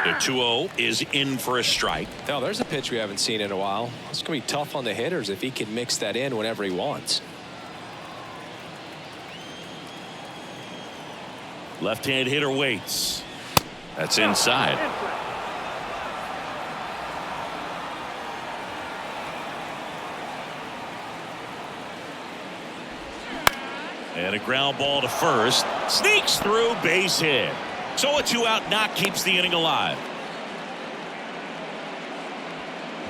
The 2-0 is in for a strike. Now, there's a pitch we haven't seen in a while. It's going to be tough on the hitters if he can mix that in whenever he wants. Left-hand hitter waits. That's inside. And a ground ball to first. Sneaks through, base hit. So a 2-out knock keeps the inning alive.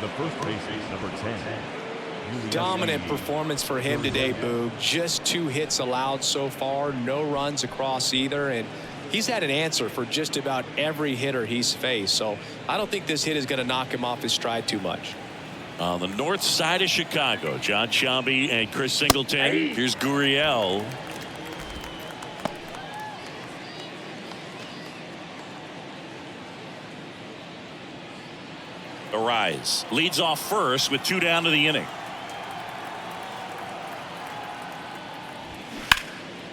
The first base is number 10. Dominant performance for him today, Boog. Just 2 hits allowed so far, no runs across either, and he's had an answer for just about every hitter he's faced. So I don't think this hit is going to knock him off his stride too much. On the north side of Chicago, John Sciambi and Chris Singleton. Here's Gurriel. Arise leads off first with 2 down to the inning.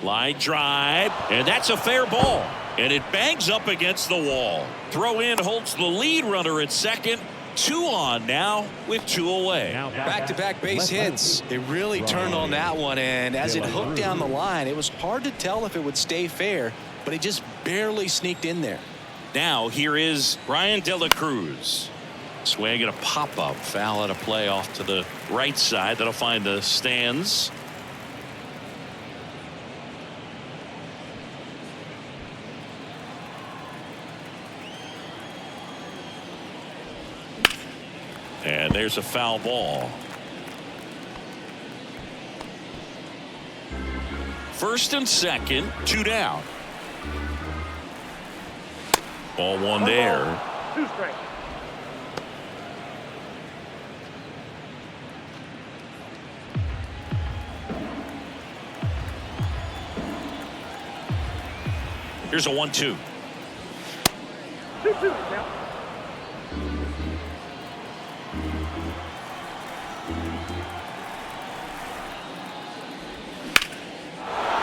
Line drive, and that's a fair ball, and it bangs up against the wall. Throw in holds the lead runner at second. 2 on now with 2 away. Back-to-back base hits. It really turned on that one, and as it hooked down the line, it was hard to tell if it would stay fair, but it just barely sneaked in there. Now here is Brian De La Cruz. Swing and a pop-up foul out of play off to the right side. That'll find the stands. And there's a foul ball. First and second, 2 down. Ball 1 there. 2 strikes. Here's a 1-2. 2-2 now.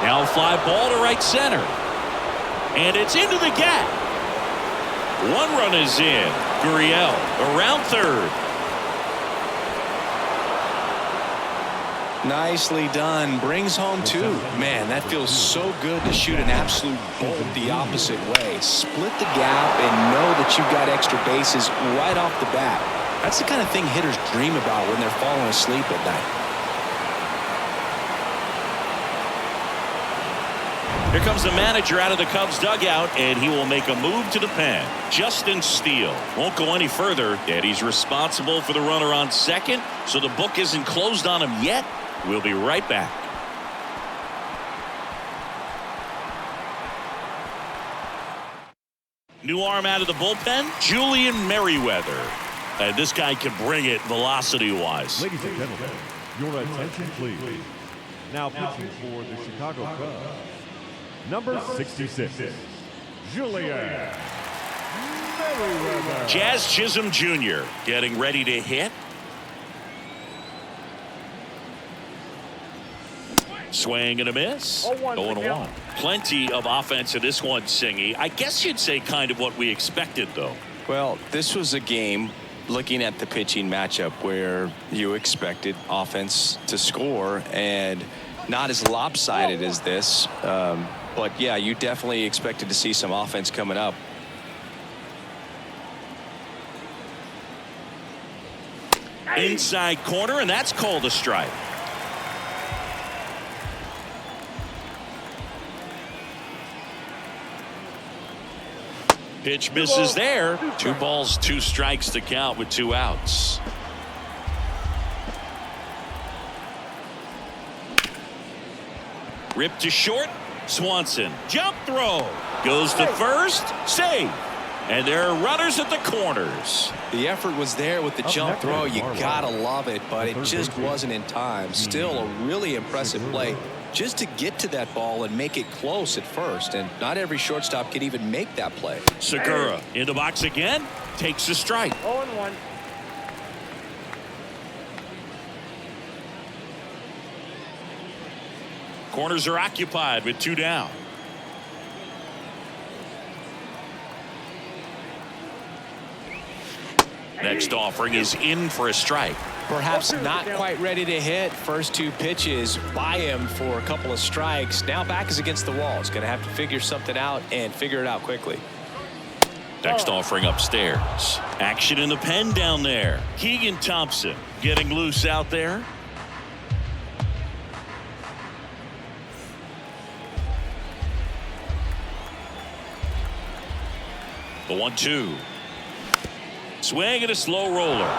Now fly ball to right center. And it's into the gap. 1 run is in. Gurriel around third. Nicely done. Brings home 2. Man, that feels so good to shoot an absolute bolt the opposite way. Split the gap and know that you've got extra bases right off the bat. That's the kind of thing hitters dream about when they're falling asleep at night. Here comes the manager out of the Cubs dugout, and he will make a move to the pen. Justin Steele won't go any further, and he's responsible for the runner on second, so the book isn't closed on him yet. We'll be right back. New arm out of the bullpen, Julian Merriweather. And this guy can bring it velocity-wise. Ladies and gentlemen, your attention please. Now pitching for the Chicago Cubs, number 66, Julian Merriweather. Jazz Chisholm Jr. getting ready to hit. Swing and a miss. 0-1. Plenty of offense in this one, Singy. I guess you'd say kind of what we expected, though. Well, this was a game, looking at the pitching matchup, where you expected offense to score, and not as lopsided as this. But, yeah, you definitely expected to see some offense coming up. Inside corner, and that's called a strike. Pitch misses there. 2 balls, 2 strikes to count with 2 outs. Ripped to short. Swanson. Jump throw. Goes to first. Save. And there are runners at the corners. The effort was there with the jump throw. You gotta love it, but it just wasn't in time. Still a really impressive play just to get to that ball and make it close at first. And not every shortstop can even make that play. Segura in the box again. Takes a strike. 0-1. Corners are occupied with 2 down. Next offering is in for a strike. Perhaps not quite ready to hit. First 2 pitches by him for a couple of strikes. Now back is against the wall. He's going to have to figure something out and figure it out quickly. Next offering upstairs. Action in the pen down there. Keegan Thompson getting loose out there. The 1-2. Swing and a slow roller.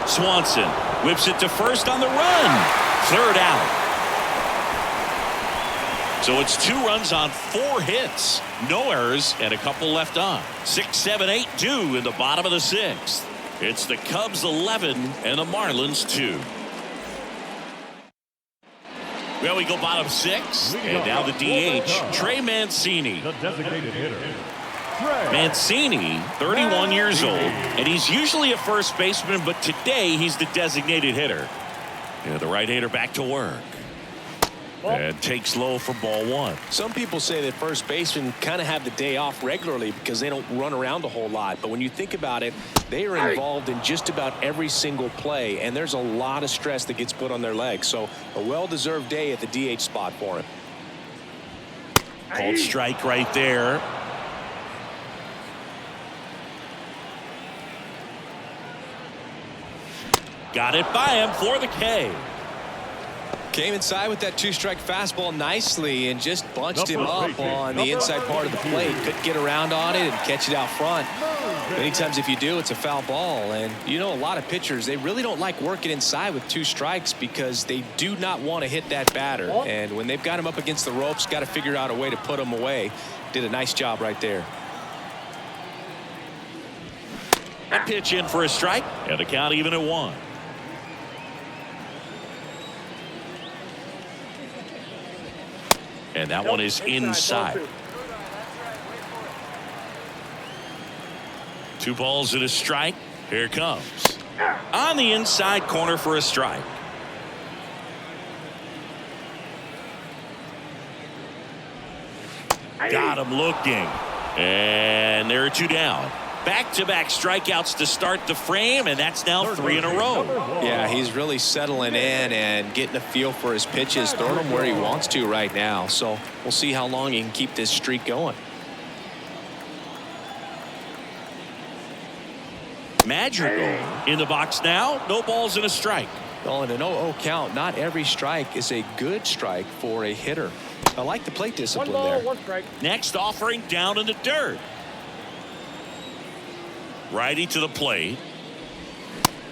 Swanson whips it to first on the run. Third out. So it's 2 runs on 4 hits. No errors and a couple left on. 6, 7, 8 due in the bottom of the 6th. It's the Cubs 11 and the Marlins 2. Well, we go bottom 6. And now the DH, Trey Mancini. The designated hitter. Mancini, 31 years old, and he's usually a first baseman, but today he's the designated hitter. And the right-hander back to work. And takes low for ball 1. Some people say that first basemen kind of have the day off regularly because they don't run around a whole lot. But when you think about it, they are involved in just about every single play, and there's a lot of stress that gets put on their legs. So a well-deserved day at the DH spot for him. Called strike right there. Got it by him for the K. Came inside with that 2-strike fastball nicely and just bunched him up on the inside part of the plate. Couldn't get around on it and catch it out front. Many times if you do, it's a foul ball. And you know, a lot of pitchers, they really don't like working inside with 2 strikes because they do not want to hit that batter. And when they've got him up against the ropes, got to figure out a way to put him away. Did a nice job right there. That pitch in for a strike, and the count even at 1. And that one is inside. 2 balls and a strike. Here it comes. On the inside corner for a strike. Got him looking. And there are 2 down. Back-to-back strikeouts to start the frame, and that's now 3 in a row. Yeah, he's really settling in and getting a feel for his pitches, throwing them where he wants to right now. So we'll see how long he can keep this streak going. Madrigal in the box now. No balls and a strike. Well, in an 0-0 count, not every strike is a good strike for a hitter. I like the plate discipline 1 ball, there. 1 strike. Next offering down in the dirt. Righty to the plate.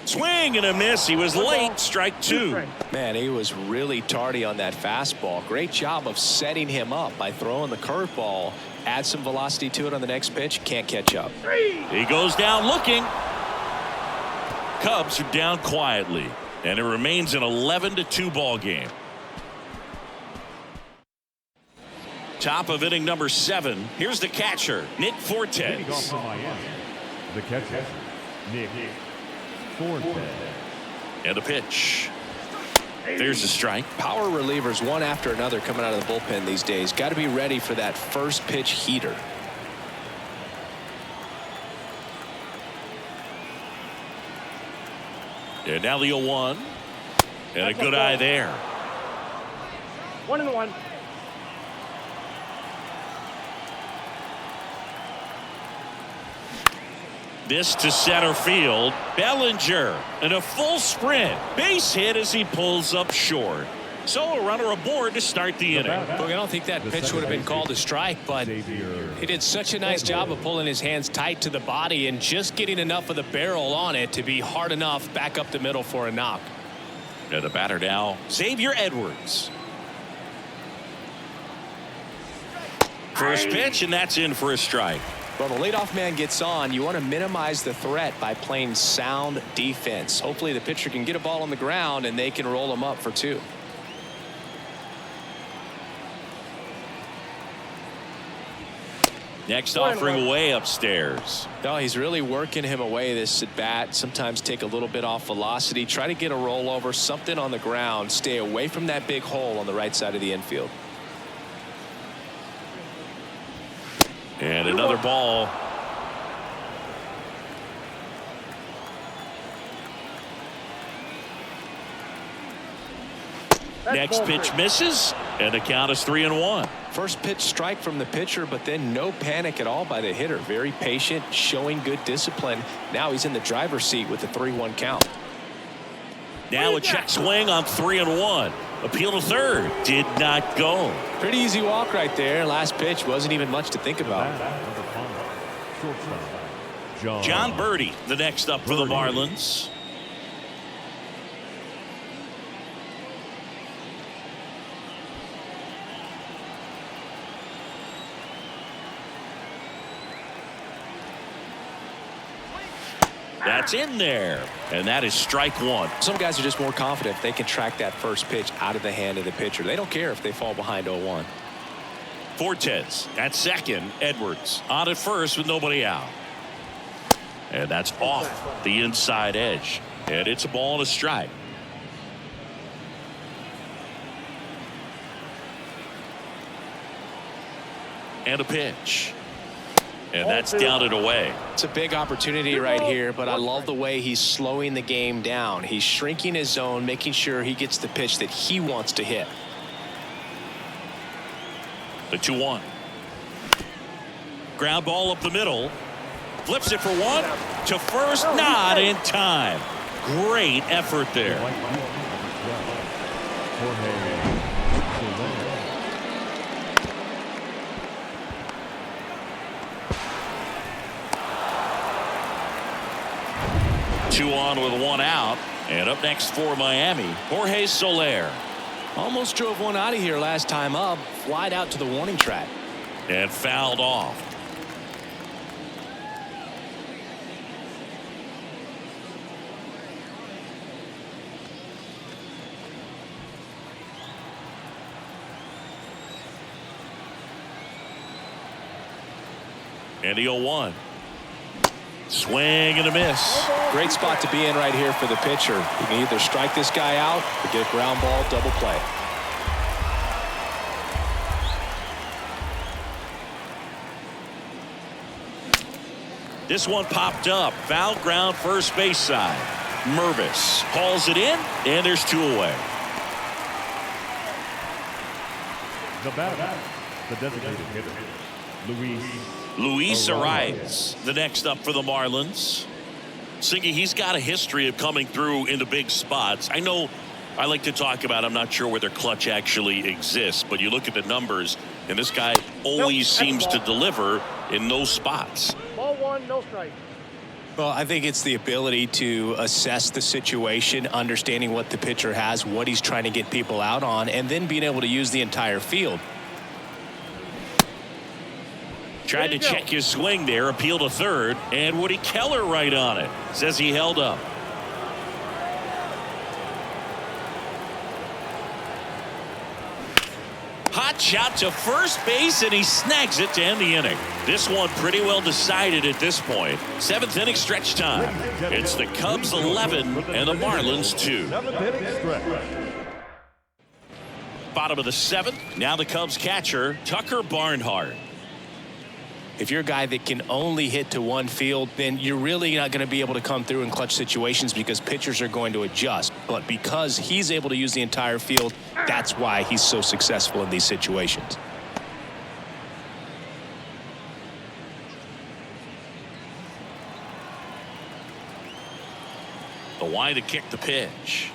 Swing and a miss. He was late. Strike 2. Man, he was really tardy on that fastball. Great job of setting him up by throwing the curveball. Add some velocity to it on the next pitch. Can't catch up. He goes down looking. Cubs are down quietly, and it remains an 11-2 ball game. Top of inning number 7. Here's the catcher, Nick Fortes. The catcher, Nick Fortes. And a pitch. There's a strike. Power relievers one after another coming out of the bullpen these days. Got to be ready for that first pitch heater. And now the 0-1. And a good eye there. 1-1. This to center field. Bellinger and a full sprint. Base hit as he pulls up short. So a runner aboard to start the inning. Look, I don't think that pitch would have been called a strike, but he did such a nice job of pulling his hands tight to the body and just getting enough of the barrel on it to be hard enough back up the middle for a knock. And the batter now, Xavier Edwards. First pitch, and that's in for a strike. Well, the leadoff man gets on. You want to minimize the threat by playing sound defense. Hopefully the pitcher can get a ball on the ground and they can roll him up for 2. Next offering away upstairs. No, he's really working him away this at bat. Sometimes take a little bit off velocity. Try to get a rollover, something on the ground. Stay away from that big hole on the right side of the infield. And another ball. Next pitch misses, and the count is 3-1. First pitch strike from the pitcher, but then no panic at all by the hitter. Very patient, showing good discipline. Now he's in the driver's seat with the 3-1 count. Now a check swing on 3-1. Appeal to third. Did not go. Pretty easy walk right there. Last pitch wasn't even much to think about. Shortstop, John Birdie, the next up for the Marlins. That's in there, and that is strike one. Some guys are just more confident they can track that first pitch out of the hand of the pitcher. They don't care if they fall behind 0-1. Fortes at second. Edwards on at first with nobody out. And that's off the inside edge. And it's a ball and a strike. And a pitch. And that's down and away. It's a big opportunity right here, but I love the way he's slowing the game down. He's shrinking his zone, making sure he gets the pitch that he wants to hit. The 2-1. Ground ball up the middle. Flips it for one. To first, not in time. Great effort there. Two on with one out. And up next for Miami, Jorge Soler. Almost drove one out of here last time up. Flied out to the warning track. And fouled off. And the 0-1. Swing and a miss. Great spot to be in right here for the pitcher. You can either strike this guy out or get a ground ball double play. This one popped up. Foul ground first base side. Mervis hauls it in, and there's two away. The batter, the designated hitter, Luis Arias, the next up for the Marlins. Singy, he's got a history of coming through in the big spots. I know I like to talk about, I'm not sure whether clutch actually exists, but you look at the numbers, and this guy always seems to deliver in those spots. Ball one, no strike. Well, I think it's the ability to assess the situation, understanding what the pitcher has, what he's trying to get people out on, and then being able to use the entire field. Tried to check his swing there, appeal to third, and Woody Keller right on it. Says he held up. Hot shot to first base, and he snags it to end the inning. This one pretty well decided at this point. Seventh inning stretch time. It's the Cubs 11 and the Marlins 2. Bottom of the seventh. Now the Cubs catcher, Tucker Barnhart. If you're a guy that can only hit to one field, then you're really not going to be able to come through in clutch situations because pitchers are going to adjust. But because he's able to use the entire field, that's why he's so successful in these situations. The wide to kick the pitch.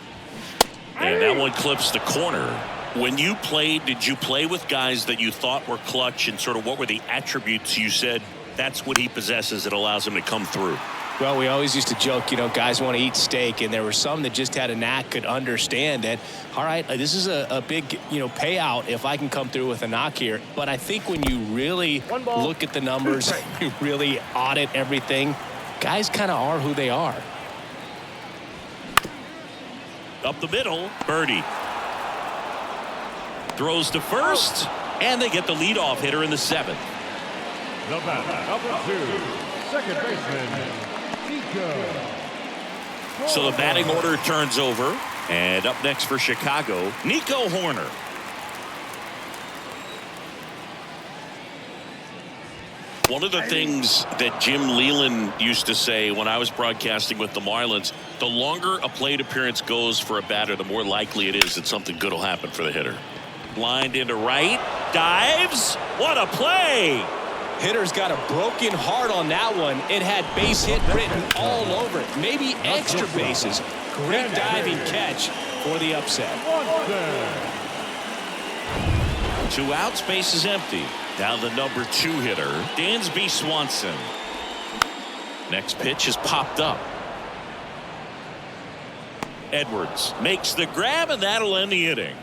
And that one clips the corner. When you played, did you play with guys that you thought were clutch, and sort of what were the attributes you said that's what he possesses that allows him to come through? Well, we always used to joke, you know, guys want to eat steak, and there were some that just had a knack, could understand that, all right, this is a big, you know, payout if I can come through with a knock here. But I think when you really look at the numbers, you really audit everything, guys kind of are who they are. Up the middle, Birdie. Throws to first, and they get the leadoff hitter in the seventh. The batter, number 2, second baseman, Nico. So the batting order turns over, and up next for Chicago, Nico Horner. One of the things that Jim Leland used to say when I was broadcasting with the Marlins, the longer a plate appearance goes for a batter, the more likely it is that something good will happen for the hitter. Blind into right, dives, what a play! Hitter's got a broken heart on that one. It had base hit written all over it, maybe extra bases. Great diving catch for the upset. 2 outs, base is empty. Now the number 2 hitter, Dansby Swanson. Next pitch is popped up. Edwards makes the grab, and that'll end the inning.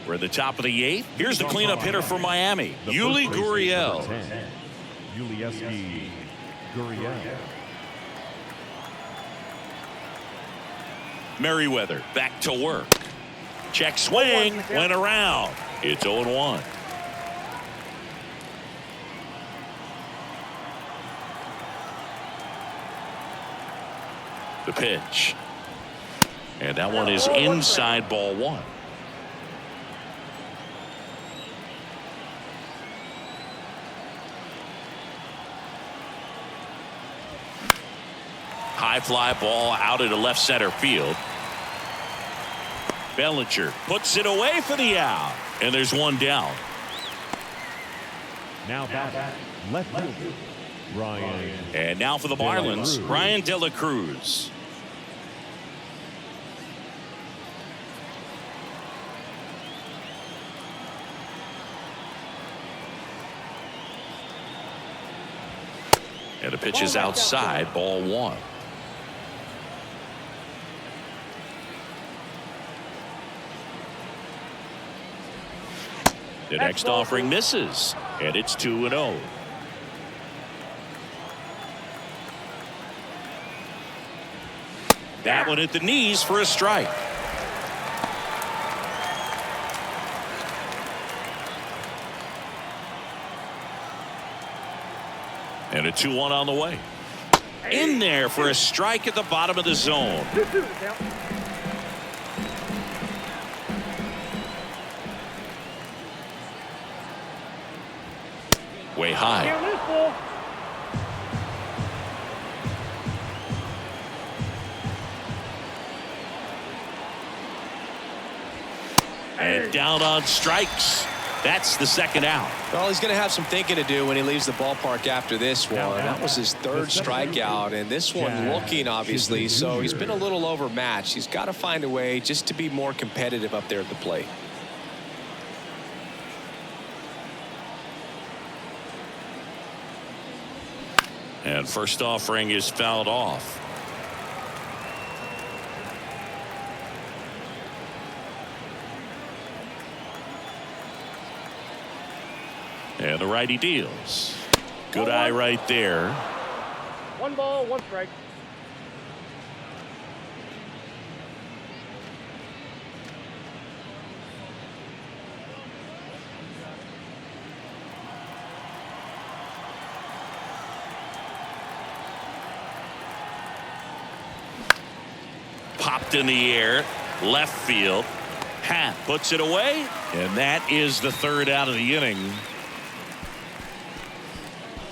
We're at the top of the 8th. Here's the cleanup hitter for Miami, Yuli Gurriel. Yuli Gurriel. Merriweather back to work. Check swing, went around. It's 0-1. The pitch. And that one is inside, ball 1. High fly ball out into left center field. Bellinger puts it away for the out. And there's one down. Now back left fielder Ryan. And now for the Marlins, Ryan De La Cruz. And the pitch is outside, ball 1. The next offering misses, and it's 2-0. That one at the knees for a strike. And a 2-1 on the way. In there for a strike at the bottom of the zone. Way high. And down on strikes. That's the second out. Well, he's going to have some thinking to do when he leaves the ballpark after this one. That was his third strikeout, and this one looking, obviously, so he's been a little overmatched. He's got to find a way just to be more competitive up there at the plate. And first offering is fouled off. And the righty deals. Good eye right there. 1 ball, 1 strike. Popped in the air, left field. Happ puts it away, and that is the third out of the inning.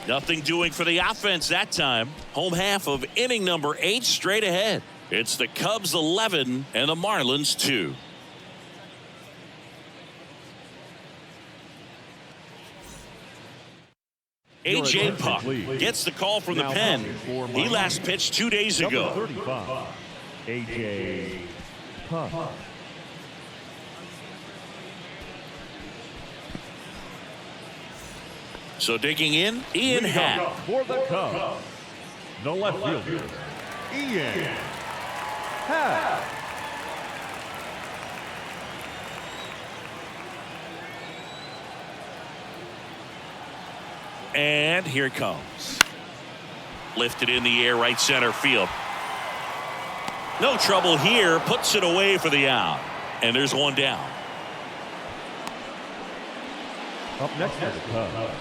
Nothing doing for the offense that time. Home half of inning number 8 straight ahead. It's the Cubs 11 and the Marlins 2. A.J. Puck gets the call from the pen. He last pitched 2 days ago. 35, A.J. Puck. So digging in, Ian Happ. For the Cubs, the left fielder, Ian Happ. And here it comes. Lifted in the air, right center field. No trouble here. Puts it away for the out. And there's one down. Up next for the Cubs,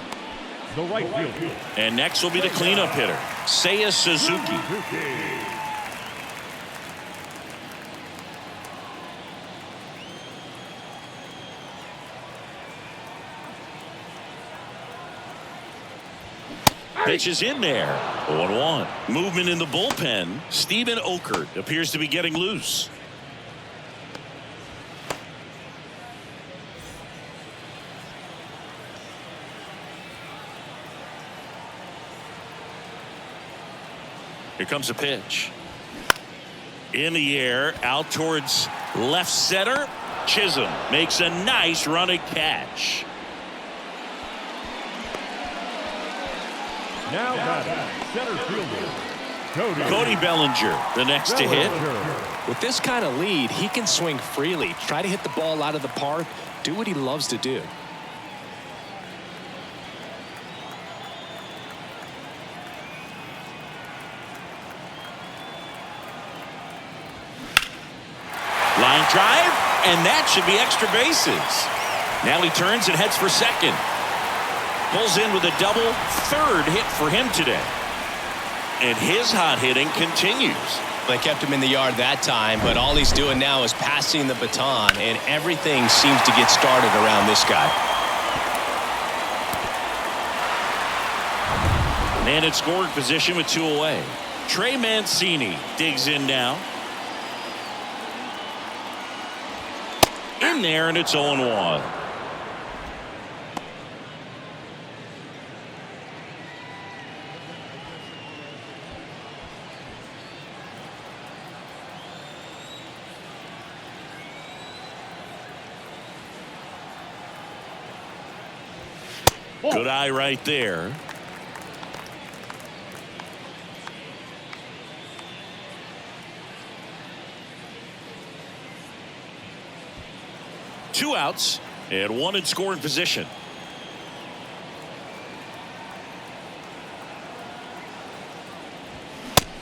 the right fielder. And next will be the cleanup hitter, Seiya Suzuki. Pitch is in there. 0-1. Movement in the bullpen. Steven Okert appears to be getting loose. Here comes a pitch. In the air, out towards left center. Chisholm makes a nice running catch. Now batting, center fielder, Cody Bellinger, the next to hit. With this kind of lead, he can swing freely, try to hit the ball out of the park, do what he loves to do. Line drive, and that should be extra bases. Now he turns and heads for second. Pulls in with a double, third hit for him today. And his hot hitting continues. They kept him in the yard that time, but all he's doing now is passing the baton, and everything seems to get started around this guy. Man in scoring position with 2 away. Trey Mancini digs in now. In there, and it's 0-1. Good eye right there. Two outs and one in scoring position.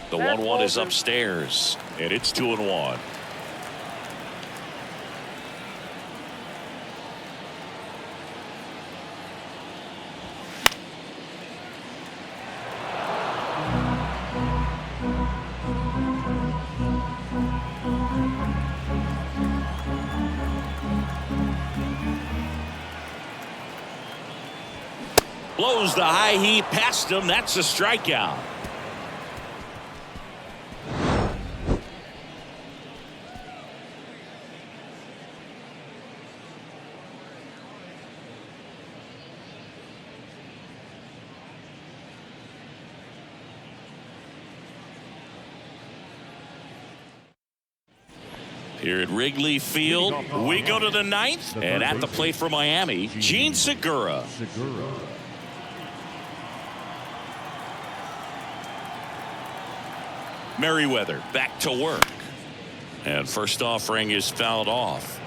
The 1-1 is upstairs, and it's 2-1. Blows the high heat past him. That's a strikeout. Here at Wrigley Field, we go to the ninth, and at the plate for Miami, Gene Segura. Merriweather back to work, and first offering is fouled off.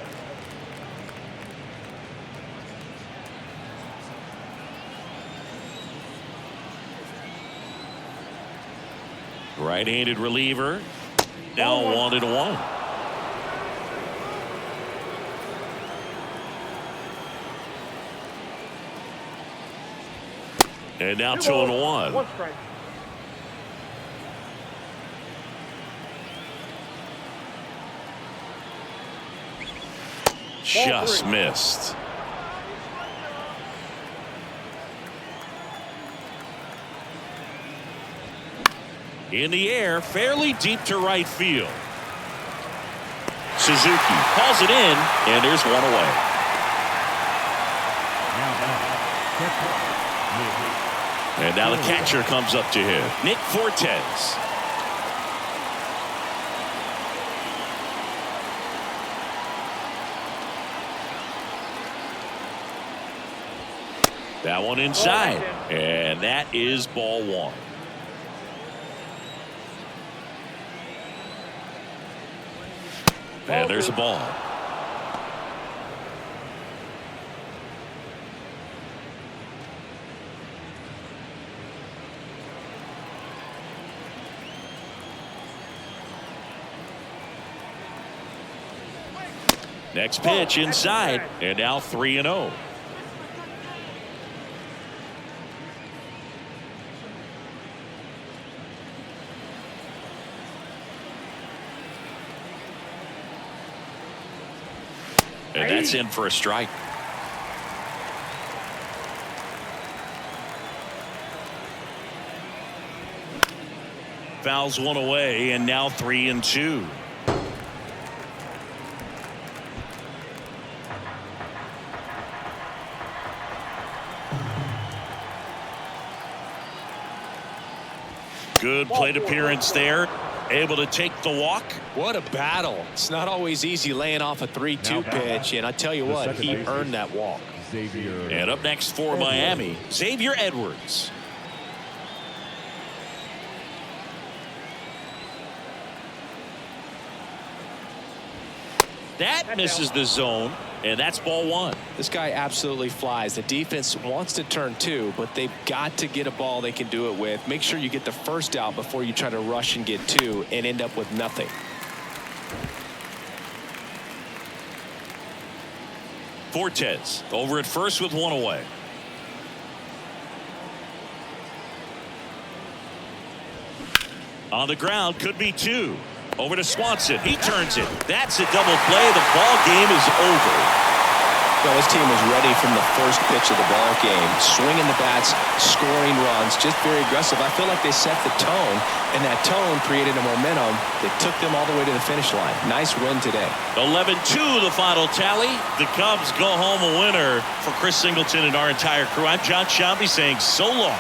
Right-handed reliever, now 1-1. And now 2-1. 1 strike. Just missed. In the air, fairly deep to right field. Suzuki calls it in, and there's one away. And now the catcher comes up to him, Nick Fortes. That one inside, and that is ball 1. And there's a ball. Next pitch inside, and now 3-0. And that's in for a strike. Fouls one away, and now 3-2. Good plate appearance there. able to take the walk. What a battle. It's not always easy laying off a 3-2 pitch, and I tell you what, he earned that walk. And up next for Miami, Xavier Edwards. That misses the zone, and that's ball one. This guy absolutely flies. The defense wants to turn two, but they've got to get a ball they can do it with. Make sure you get the first out before you try to rush and get two and end up with nothing. Fortes over at first with one away. On the ground, could be two. Over to Swanson. He turns it. That's a double play. The ball game is over. Well, this team was ready from the first pitch of the ball game. Swinging the bats, scoring runs, just very aggressive. I feel like they set the tone, and that tone created a momentum that took them all the way to the finish line. Nice win today. 11-2 the final tally. The Cubs go home a winner. For Chris Singleton and our entire crew, I'm John Shelby saying so long.